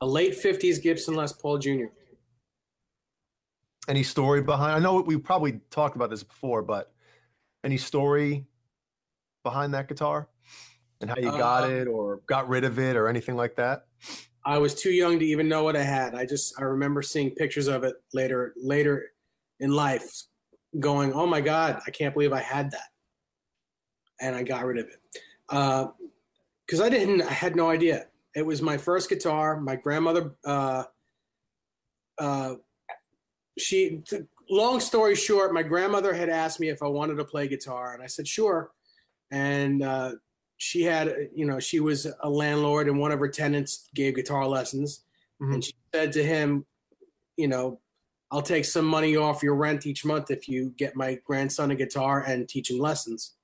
Speaker 3: A late 50s Gibson Les Paul Jr.
Speaker 2: Any story behind? I know we probably talked about this before, but any story behind that guitar and how you got it or got rid of it or anything like that?
Speaker 3: I was too young to even know what I had. I remember seeing pictures of it later in life, going, "Oh my God, I can't believe I had that," and I got rid of it because I had no idea. It was my first guitar. My grandmother. Long story short, my grandmother had asked me if I wanted to play guitar, and I said sure. And she had, she was a landlord, and one of her tenants gave guitar lessons, and she said to him, I'll take some money off your rent each month if you get my grandson a guitar and teach him lessons.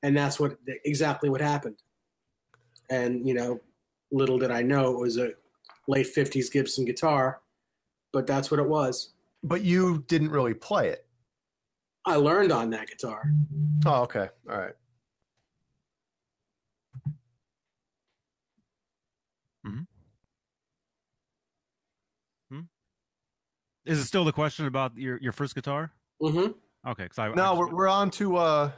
Speaker 3: And that's exactly what happened. And little did I know it was a late 50s Gibson guitar, but that's what it was.
Speaker 2: But you didn't really play it.
Speaker 3: I learned on that guitar.
Speaker 2: Oh, okay. All right.
Speaker 1: Is it still the question about your first guitar?
Speaker 3: Mm-hmm.
Speaker 1: Okay.
Speaker 2: We're on to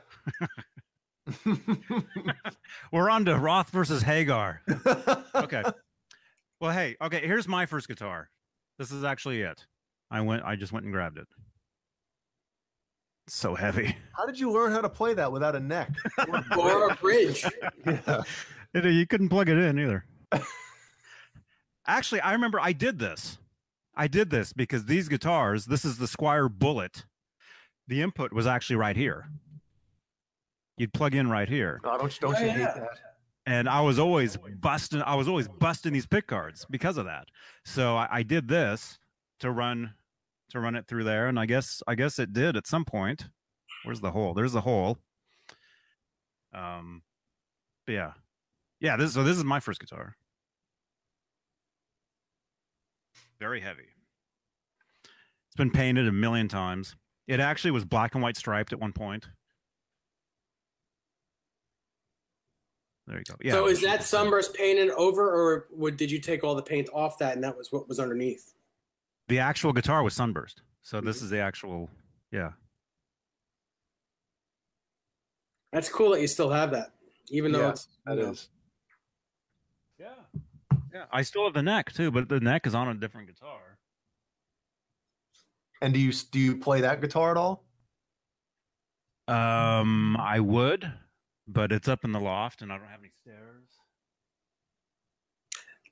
Speaker 1: we're on to Roth versus Hagar. Okay. Well, hey, okay, here's my first guitar. This is actually it. I just went and grabbed it. It's so heavy.
Speaker 2: How did you learn how to play that without a neck?
Speaker 3: Or a bridge.
Speaker 2: Yeah.
Speaker 1: You couldn't plug it in either. Actually, I remember I did this because these guitars, this is the Squier Bullet. The input was actually right here. You'd plug in right here.
Speaker 2: Oh, don't you hate that?
Speaker 1: And I was always busting these pick cards because of that. So I did this to run it through there, and I guess it did at some point. Where's the hole? There's the hole. But yeah. This is my first guitar. Very heavy. It's been painted a million times. It actually was black and white striped at one point. There you go. Yeah.
Speaker 3: So is that sunburst painted over, or did you take all the paint off that and that was what was underneath?
Speaker 1: The actual guitar was sunburst. So this is the actual, yeah.
Speaker 3: That's cool that you still have that, even though
Speaker 2: that is.
Speaker 1: Yeah. Yeah. I still have the neck too, but the neck is on a different guitar.
Speaker 2: And do you play that guitar at all?
Speaker 1: I would, but it's up in the loft and I don't have any stairs.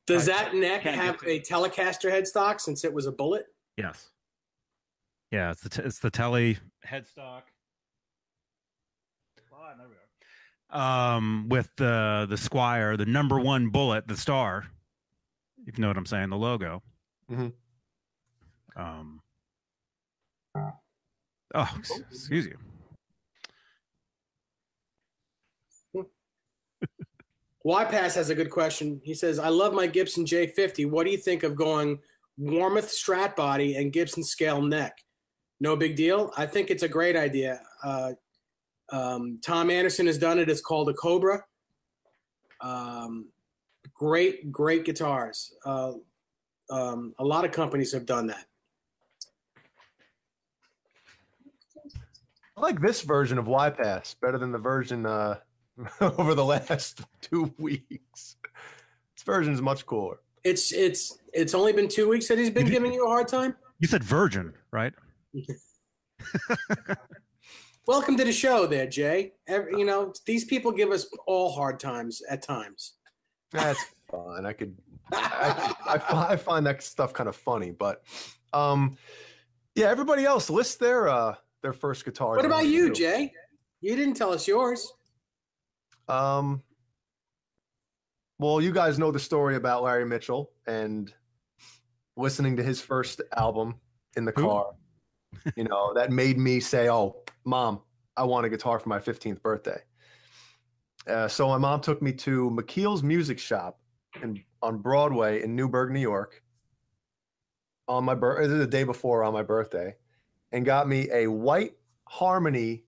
Speaker 3: Does that neck have a Telecaster headstock since it was a Bullet?
Speaker 1: Yes. Yeah, it's the Tele headstock. there we are. With the Squire, the #1 bullet, the star. If you know what I'm saying, the logo.
Speaker 2: Mm-hmm.
Speaker 1: Oh, excuse you.
Speaker 3: YPass has a good question. He says, I love my Gibson J50. What do you think of going Warmoth Strat body and Gibson scale neck? No big deal. I think it's a great idea. Tom Anderson has done it. It's called a Cobra. Great guitars. A lot of companies have done that.
Speaker 2: I like this version of YPass better than the version over the last 2 weeks. This version is much cooler.
Speaker 3: It's only been 2 weeks that he's been giving you a hard time?
Speaker 1: You said virgin, right?
Speaker 3: Welcome to the show there, Jay. These people give us all hard times at times.
Speaker 2: That's fun. I find that stuff kind of funny, but yeah, everybody else lists their first guitar.
Speaker 3: What about you, Jay? You didn't tell us yours.
Speaker 2: Well, you guys know the story about Larry Mitchell and listening to his first album in the car. That made me say, "Oh, Mom, I want a guitar for my 15th birthday." So my mom took me to McKeel's Music Shop on Broadway in Newburgh, New York, on my the day before on my birthday, and got me a white Harmony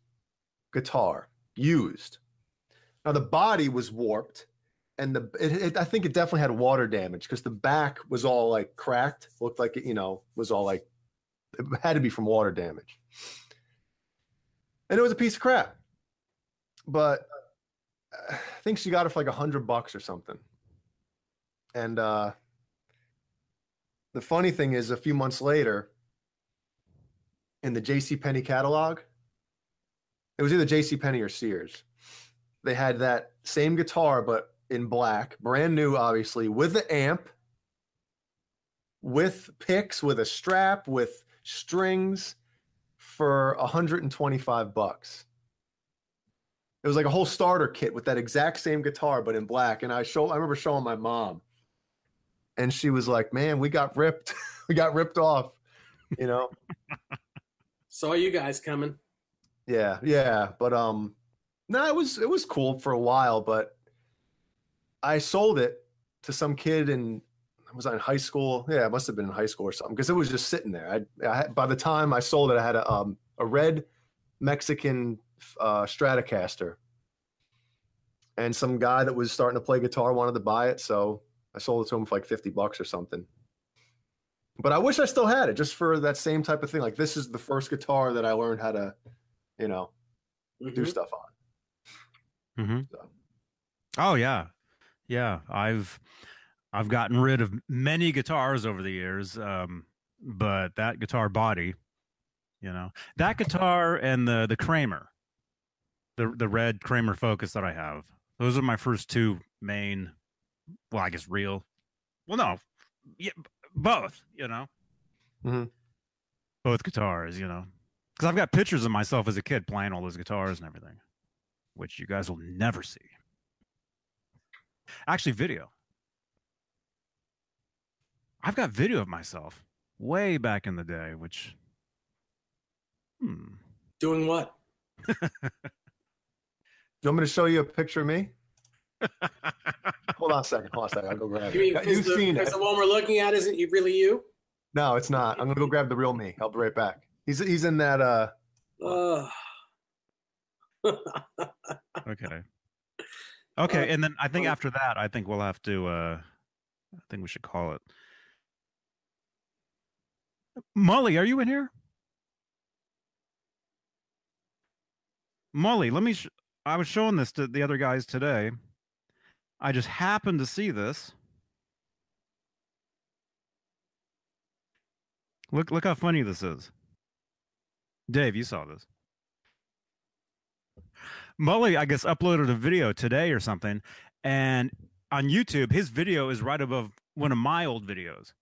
Speaker 2: guitar, used. Now the body was warped, and I think it definitely had water damage because the back was all like cracked, looked like it, was all like, it had to be from water damage. And it was a piece of crap. But I think she got it for like $100 or something. And the funny thing is, a few months later, in the JCPenney catalog, it was either JCPenney or Sears, they had that same guitar, but in black, brand new, obviously, with the amp, with picks, with a strap, with strings, for $125. It was like a whole starter kit with that exact same guitar, but in black. And I remember showing my mom, and she was like, "Man, we got ripped. We got ripped off."
Speaker 3: Saw you guys coming.
Speaker 2: Yeah. But no, it was cool for a while, but I sold it to some kid was I in high school? Yeah, it must have been in high school or something, because it was just sitting there. By the time I sold it, I had a red Mexican Stratocaster, and some guy that was starting to play guitar wanted to buy it, so I sold it to him for like $50 or something. But I wish I still had it, just for that same type of thing. Like, this is the first guitar that I learned how to, do stuff on.
Speaker 1: Mm-hmm.
Speaker 2: So.
Speaker 1: Oh yeah. I've gotten rid of many guitars over the years, but that guitar body, that guitar and the Kramer, the red Kramer Focus that I have, those are my first two main. Well, I guess real. Well, no, yeah, both.
Speaker 2: Mm-hmm.
Speaker 1: Both guitars. Because I've got pictures of myself as a kid playing all those guitars and everything, which you guys will never see. Actually, video. I've got video of myself way back in the day, which.
Speaker 3: Doing what?
Speaker 2: You want me to show you a picture of me? Hold on a second. I'll go grab it. You've seen it.
Speaker 3: The one we're looking at isn't really you?
Speaker 2: No, it's not. I'm gonna go grab the real me. I'll be right back. He's in that.
Speaker 1: Okay, and then I think after that, I think we'll have to. I think we should call it. Molly, are you in here? Molly, I was showing this to the other guys today. I just happened to see this. Look how funny this is. Dave, you saw this. Molly, I guess, uploaded a video today or something, and on YouTube, his video is right above one of my old videos.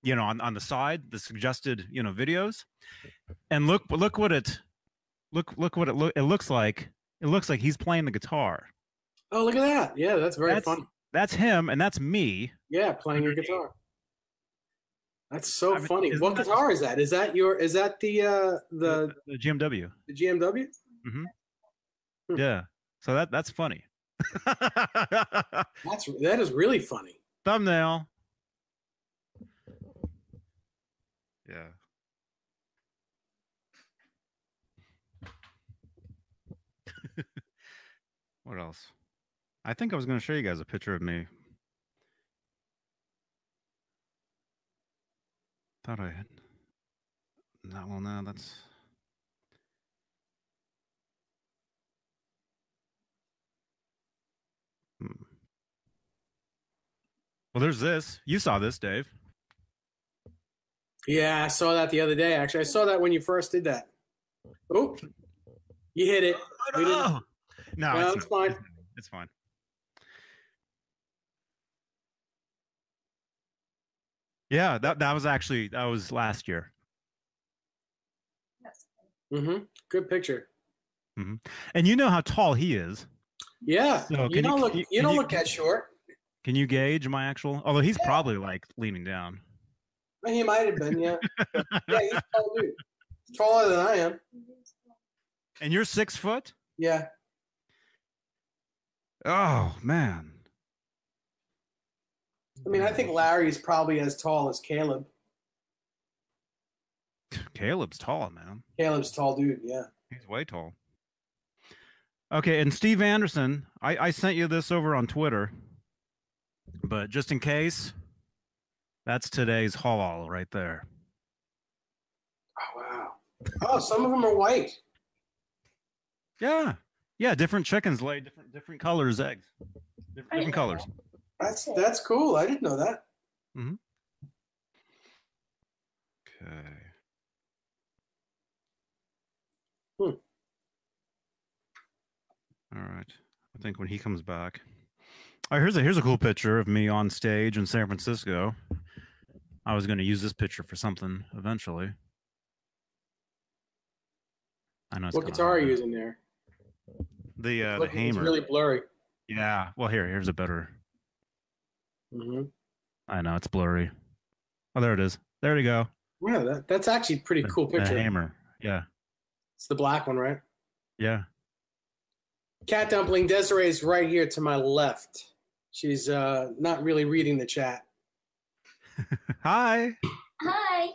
Speaker 1: On the side, the suggested, videos. And look what it looks like. it looks like he's playing the guitar.
Speaker 3: Oh, look at that! Yeah, that's very funny.
Speaker 1: That's him, and that's me.
Speaker 3: Yeah, playing your guitar. That's so funny. What guitar is that? Is that the
Speaker 1: GMW?
Speaker 3: The GMW?
Speaker 1: Mm-hmm. Yeah. So that's funny.
Speaker 3: That is really funny.
Speaker 1: Thumbnail. Yeah. What else? I think I was going to show you guys a picture of me. Thought I had. No, well, no, that's. Well, there's this. You saw this, Dave.
Speaker 3: Yeah, I saw that the other day. Actually, I saw that when you first did that. Oh, you hit it.
Speaker 1: No,
Speaker 3: it's fine.
Speaker 1: It's fine. Yeah, that was last year.
Speaker 3: Mm-hmm. Good picture.
Speaker 1: Mm-hmm. And you know how tall he is.
Speaker 3: Yeah.
Speaker 1: So
Speaker 3: you don't look that short.
Speaker 1: Can you gauge my actual? Although he's probably like leaning down.
Speaker 3: He might have been, yeah. Yeah, he's a tall dude. He's taller than I am.
Speaker 1: And you're 6 foot?
Speaker 3: Yeah.
Speaker 1: Oh man.
Speaker 3: I mean, I think Larry's probably as tall as Caleb.
Speaker 1: Caleb's tall, man.
Speaker 3: Caleb's tall dude, yeah.
Speaker 1: He's way tall. Okay, and Steve Anderson, I sent you this over on Twitter, but just in case, that's today's haul right there.
Speaker 3: Oh, wow. Oh, some of them are white.
Speaker 1: Yeah. Yeah, different chickens lay different colors eggs. Different colors.
Speaker 3: That's cool. I didn't know that.
Speaker 1: Mm-hmm. Okay. All right. I think when he comes back. Oh, here's a cool picture of me on stage in San Francisco. I was going to use this picture for something eventually. I know.
Speaker 3: What guitar are you using there?
Speaker 1: The Hammer.
Speaker 3: It's really blurry.
Speaker 1: Yeah. Well, here's a better.
Speaker 3: Mm-hmm.
Speaker 1: I know it's blurry. Oh, there it is. There you go.
Speaker 3: Wow, that's actually a pretty cool picture.
Speaker 1: The Hammer. Yeah.
Speaker 3: It's the black one, right?
Speaker 1: Yeah.
Speaker 3: Cat Dumpling Desiree is right here to my left. She's not really reading the chat.
Speaker 1: Hi.
Speaker 4: Hi.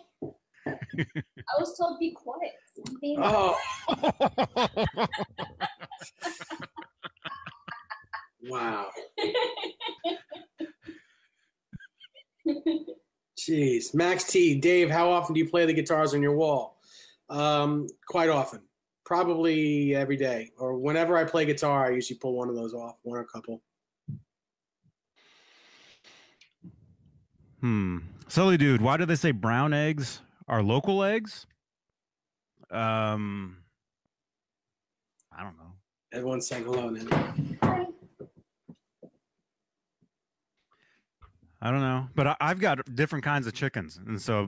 Speaker 4: I was told be quiet.
Speaker 3: Oh. Wow. Jeez. Max T, Dave, how often do you play the guitars on your wall? Quite often. Probably every day. Or whenever I play guitar, I usually pull one of those off, one or a couple.
Speaker 1: Silly dude, why do they say brown eggs are local eggs? I don't know.
Speaker 3: Everyone's saying hello now.
Speaker 1: I don't know, but I've got different kinds of chickens, and so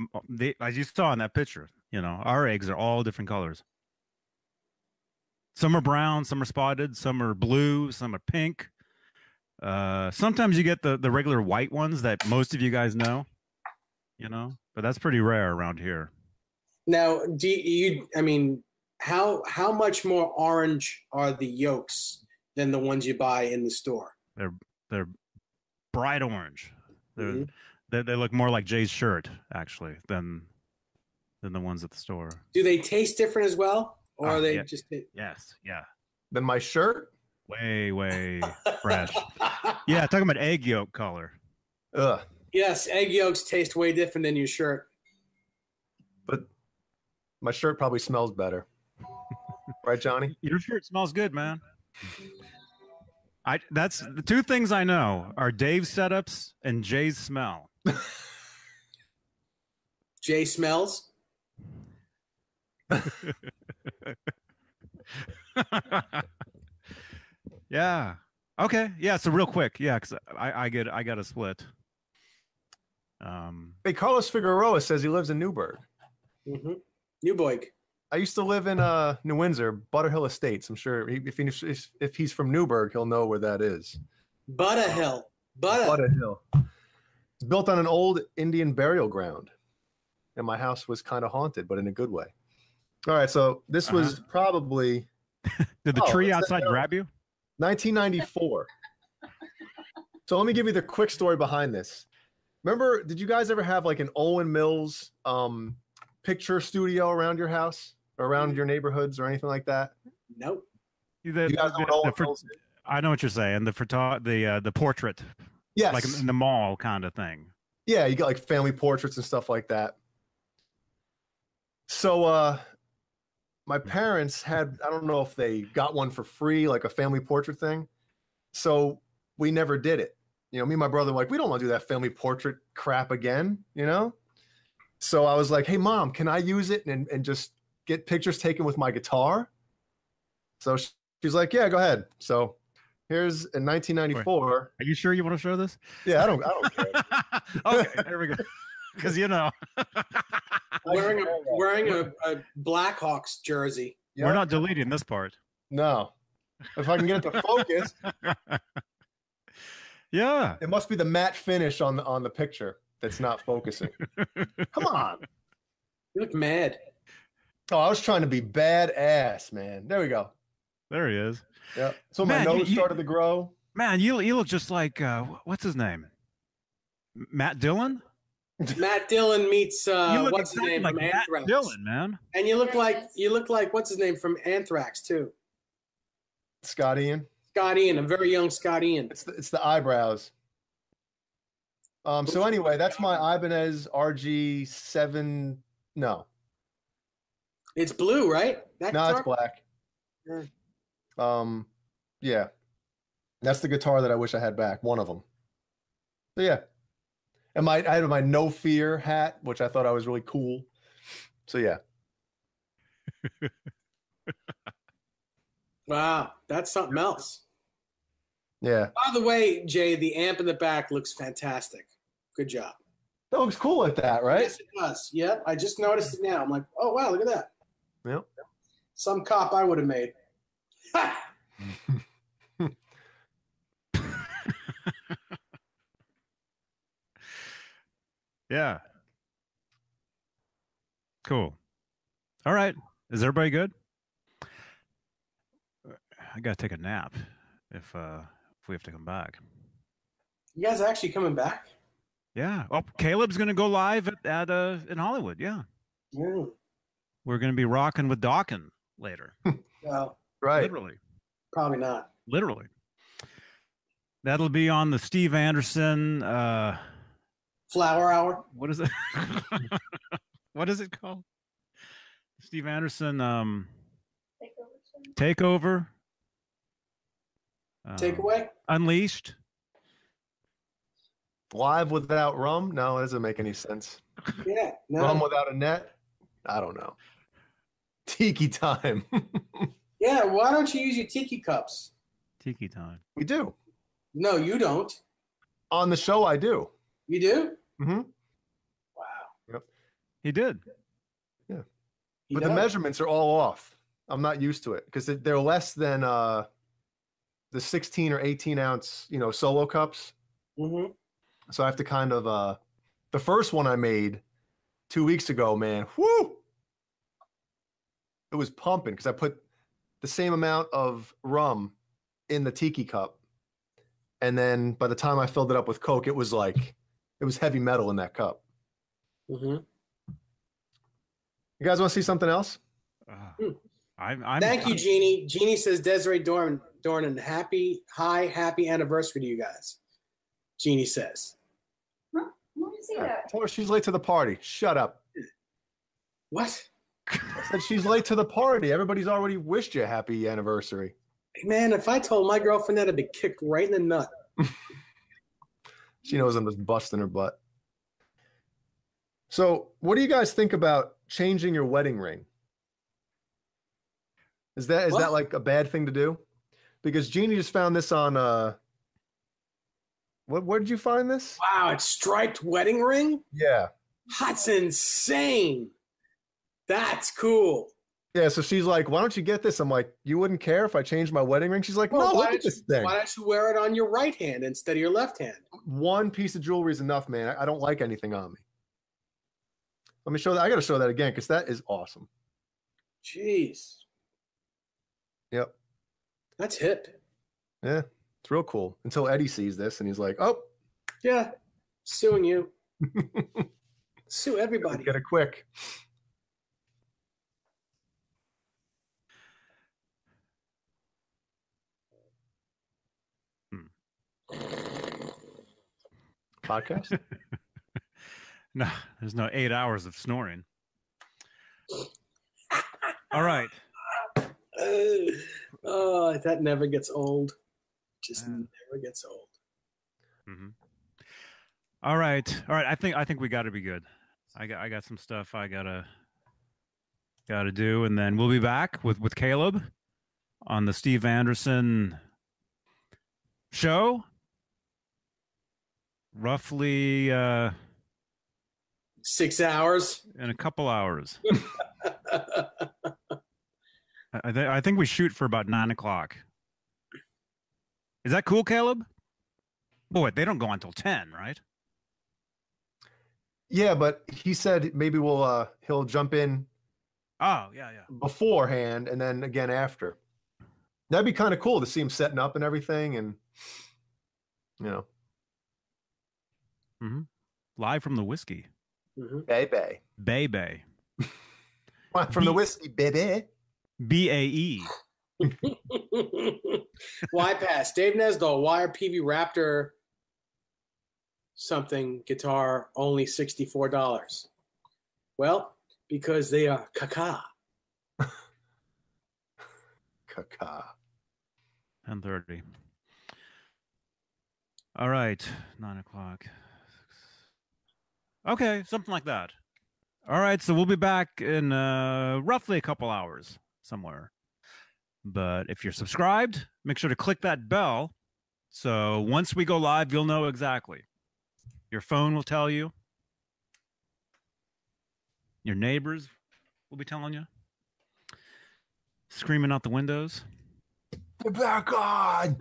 Speaker 1: as you saw in that picture, our eggs are all different colors. Some are brown, some are spotted, some are blue, some are pink. Sometimes you get the regular white ones that most of you guys know, but that's pretty rare around here.
Speaker 3: Now, how much more orange are the yolks than the ones you buy in the store?
Speaker 1: They're bright orange.
Speaker 3: Mm-hmm.
Speaker 1: They look more like Jay's shirt actually than the ones at the store.
Speaker 3: Do they taste different as well, or are they just?
Speaker 1: Yes, yeah.
Speaker 2: Than my shirt?
Speaker 1: Way fresh. Yeah, talking about egg yolk color.
Speaker 2: Ugh.
Speaker 3: Yes, egg yolks taste way different than your shirt.
Speaker 2: But my shirt probably smells better. Right, Johnny?
Speaker 1: Your shirt smells good, man. That's the two things I know are Dave's setups and Jay's smell.
Speaker 3: Jay smells?
Speaker 1: Yeah. Okay. Yeah. So real quick. Yeah. Cause I got a split.
Speaker 2: Hey, Carlos Figueroa says he lives in Newburgh.
Speaker 3: Mm-hmm. Newburgh.
Speaker 2: I used to live in New Windsor, Butterhill Estates. I'm sure if he's from Newburgh, he'll know where that is.
Speaker 3: Butterhill.
Speaker 2: Butterhill. It's built on an old Indian burial ground, and my house was kind of haunted, but in a good way. All right, so this was probably.
Speaker 1: Did the tree outside grab you?
Speaker 2: 1994. So let me give you the quick story behind this. Remember, did you guys ever have like an Owen Mills picture studio around your house or around your neighborhoods or anything like that?
Speaker 3: Nope.
Speaker 2: You guys know what Owen Mills is?
Speaker 1: I know what you're saying. The portrait.
Speaker 2: Yes.
Speaker 1: Like in the mall kind of thing.
Speaker 2: Yeah, you got like family portraits and stuff like that. So my parents had, I don't know if they got one for free, like a family portrait thing. So we never did it. You know, me and my brother were like, we don't want to do that family portrait crap again, you know? So I was like, hey, Mom, can I use it and just get pictures taken with my guitar? So she's like, yeah, go ahead. So here's in 1994.
Speaker 1: Wait, are you sure you want to show this?
Speaker 2: Yeah, I don't care.
Speaker 1: Okay, there we go. Because
Speaker 3: wearing a Blackhawks jersey.
Speaker 2: Yep.
Speaker 1: We're not deleting this part.
Speaker 2: No. If I can get it to focus.
Speaker 1: Yeah.
Speaker 2: It must be the matte finish on the picture that's not focusing. Come on.
Speaker 3: You look mad.
Speaker 2: Oh, I was trying to be badass, man. There we go.
Speaker 1: There he is.
Speaker 2: Yeah. So my nose started to grow.
Speaker 1: Man, you look just like what's his name? Matt Dillon?
Speaker 3: Matt Dillon meets what's
Speaker 1: exactly
Speaker 3: his name
Speaker 1: like
Speaker 3: from
Speaker 1: Matt
Speaker 3: Anthrax.
Speaker 1: Dillon, man.
Speaker 3: And you look like what's his name from Anthrax too.
Speaker 2: Scott Ian.
Speaker 3: Scott Ian, a very young Scott Ian.
Speaker 2: It's the eyebrows. So anyway, that's my Ibanez RG7. No.
Speaker 3: It's blue, right?
Speaker 2: No, it's black. Yeah. That's the guitar that I wish I had back. One of them. So yeah. And I had my No Fear hat, which I thought I was really cool. So yeah.
Speaker 3: Wow, that's something else.
Speaker 2: Yeah.
Speaker 3: By the way, Jay, the amp in the back looks fantastic. Good job.
Speaker 2: That looks cool like that, right?
Speaker 3: Yes, it does. Yep, I just noticed it now. I'm like, oh wow, look at that.
Speaker 2: Yep.
Speaker 3: Some cop I would have made. Ha!
Speaker 1: Yeah. Cool. All right. Is everybody good? I gotta take a nap if we have to come back.
Speaker 3: You guys are actually coming back?
Speaker 1: Yeah. Oh, Caleb's gonna go live at in Hollywood. Yeah.
Speaker 3: Yeah.
Speaker 1: We're gonna be rocking with Dawkins later.
Speaker 3: Well,
Speaker 2: right.
Speaker 1: Literally.
Speaker 3: probably not.
Speaker 1: Literally. That'll be on the Steve Anderson
Speaker 3: Flower Hour.
Speaker 1: what is it? What is it called? Steve Anderson Takeover.
Speaker 3: Takeaway?
Speaker 1: Unleashed.
Speaker 2: Live without rum? No, it doesn't make any sense.
Speaker 3: Yeah. No.
Speaker 2: Rum without a net? I don't know. Tiki time.
Speaker 3: Yeah, why don't you use your tiki cups?
Speaker 1: Tiki time.
Speaker 2: We do.
Speaker 3: No, you don't.
Speaker 2: On the show, I do.
Speaker 3: You do?
Speaker 2: Mm-hmm.
Speaker 3: Wow.
Speaker 1: He did.
Speaker 2: Yeah.
Speaker 3: He
Speaker 2: But
Speaker 3: does.
Speaker 2: the measurements are all off. I'm not used to it because they're less than the 16 or 18 ounce, solo cups.
Speaker 3: Mm-hmm.
Speaker 2: So I have to kind of the first one I made 2 weeks ago, man, whoo! It was pumping because I put the same amount of rum in the tiki cup. And then by the time I filled it up with Coke, it was heavy metal in that cup.
Speaker 3: Mm-hmm.
Speaker 2: You guys want to see something else?
Speaker 3: Thank you, Jeannie. Jeannie says Desiree Dornan, happy anniversary to you guys. Jeannie says.
Speaker 4: Huh? Let me see that.
Speaker 2: Tell her she's late to the party. Shut up.
Speaker 3: What?
Speaker 2: I said she's late to the party. Everybody's already wished you a happy anniversary.
Speaker 3: Hey, man, if I told my girlfriend that, I'd be kicked right in the nut.
Speaker 2: She knows I'm just busting her butt. So what do you guys think about changing your wedding ring? Is that like a bad thing to do? Because Jeannie just found this on where did you find this?
Speaker 3: Wow, it's striped wedding ring?
Speaker 2: Yeah.
Speaker 3: That's insane. That's cool.
Speaker 2: Yeah, so she's like, why don't you get this? I'm like, you wouldn't care if I changed my wedding ring? She's like,
Speaker 3: Well,
Speaker 2: no,
Speaker 3: why
Speaker 2: look at this thing.
Speaker 3: Why don't you wear it on your right hand instead of your left hand?
Speaker 2: One piece of jewelry is enough, man. I don't like anything on me. Let me show that. I got to show that again because that is awesome.
Speaker 3: Jeez.
Speaker 2: Yep.
Speaker 3: That's hip.
Speaker 2: Yeah, it's real cool. Until Eddie sees this and he's like, oh.
Speaker 3: Yeah, suing you. Sue everybody.
Speaker 2: Get it quick. Podcast?
Speaker 1: No, there's no 8 hours of snoring. All right.
Speaker 3: Oh, that never gets old. Just never gets old.
Speaker 1: Mm-hmm. All right. I think we got to be good. I got some stuff I gotta do, and then we'll be back with Caleb on the Steve Anderson show. Roughly
Speaker 3: 6 hours
Speaker 1: in a couple hours. I think we shoot for about 9 o'clock. Is that cool, Caleb? Boy, they don't go until 10, right?
Speaker 2: Yeah, but he said maybe he'll jump in.
Speaker 1: Oh, yeah.
Speaker 2: Beforehand and then again after. That'd be kind of cool to see him setting up and everything, and
Speaker 1: Mm-hmm. Live from the whiskey.
Speaker 3: Mm-hmm.
Speaker 2: Baby.
Speaker 1: From
Speaker 2: the whiskey, baby.
Speaker 1: BAE.
Speaker 3: Why pass? Dave Nesdall, why are PV Raptor something guitar only $64? Well, because they are caca.
Speaker 2: Caca.
Speaker 1: 10:30. All right, 9 o'clock. Okay, something like that. All right, so we'll be back in roughly a couple hours somewhere. But if you're subscribed, make sure to click that bell. So once we go live, you'll know exactly. Your phone will tell you. Your neighbors will be telling you. Screaming out the windows.
Speaker 2: Get back on!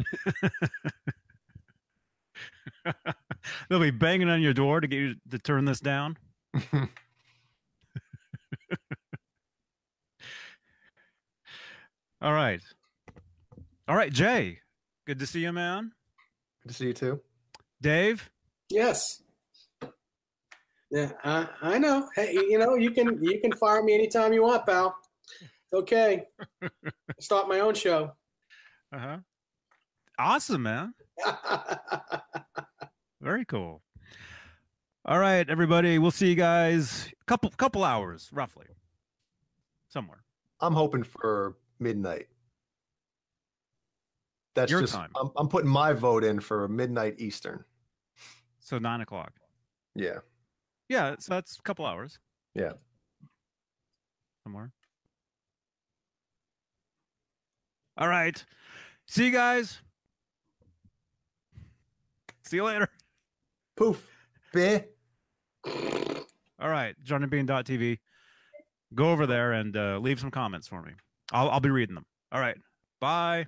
Speaker 1: They'll be banging on your door to get you to turn this down. All right, Jay. Good to see you, man.
Speaker 2: Good to see you too.
Speaker 1: Dave.
Speaker 3: Yes. Yeah, I know. Hey, you can fire me anytime you want, pal. It's okay. Start my own show.
Speaker 1: Uh-huh. Awesome, man. Very cool. All right, everybody. We'll see you guys couple hours, roughly. Somewhere.
Speaker 2: I'm hoping for midnight. That's
Speaker 1: your
Speaker 2: just
Speaker 1: time.
Speaker 2: I'm putting my vote in for midnight Eastern.
Speaker 1: So 9 o'clock.
Speaker 2: Yeah.
Speaker 1: Yeah, so that's a couple hours.
Speaker 2: Yeah.
Speaker 1: Somewhere. All right. See you guys. See you later.
Speaker 2: Poof. Beh.
Speaker 1: All right. JohnnyBean.tv. Go over there and leave some comments for me. I'll be reading them. All right. Bye.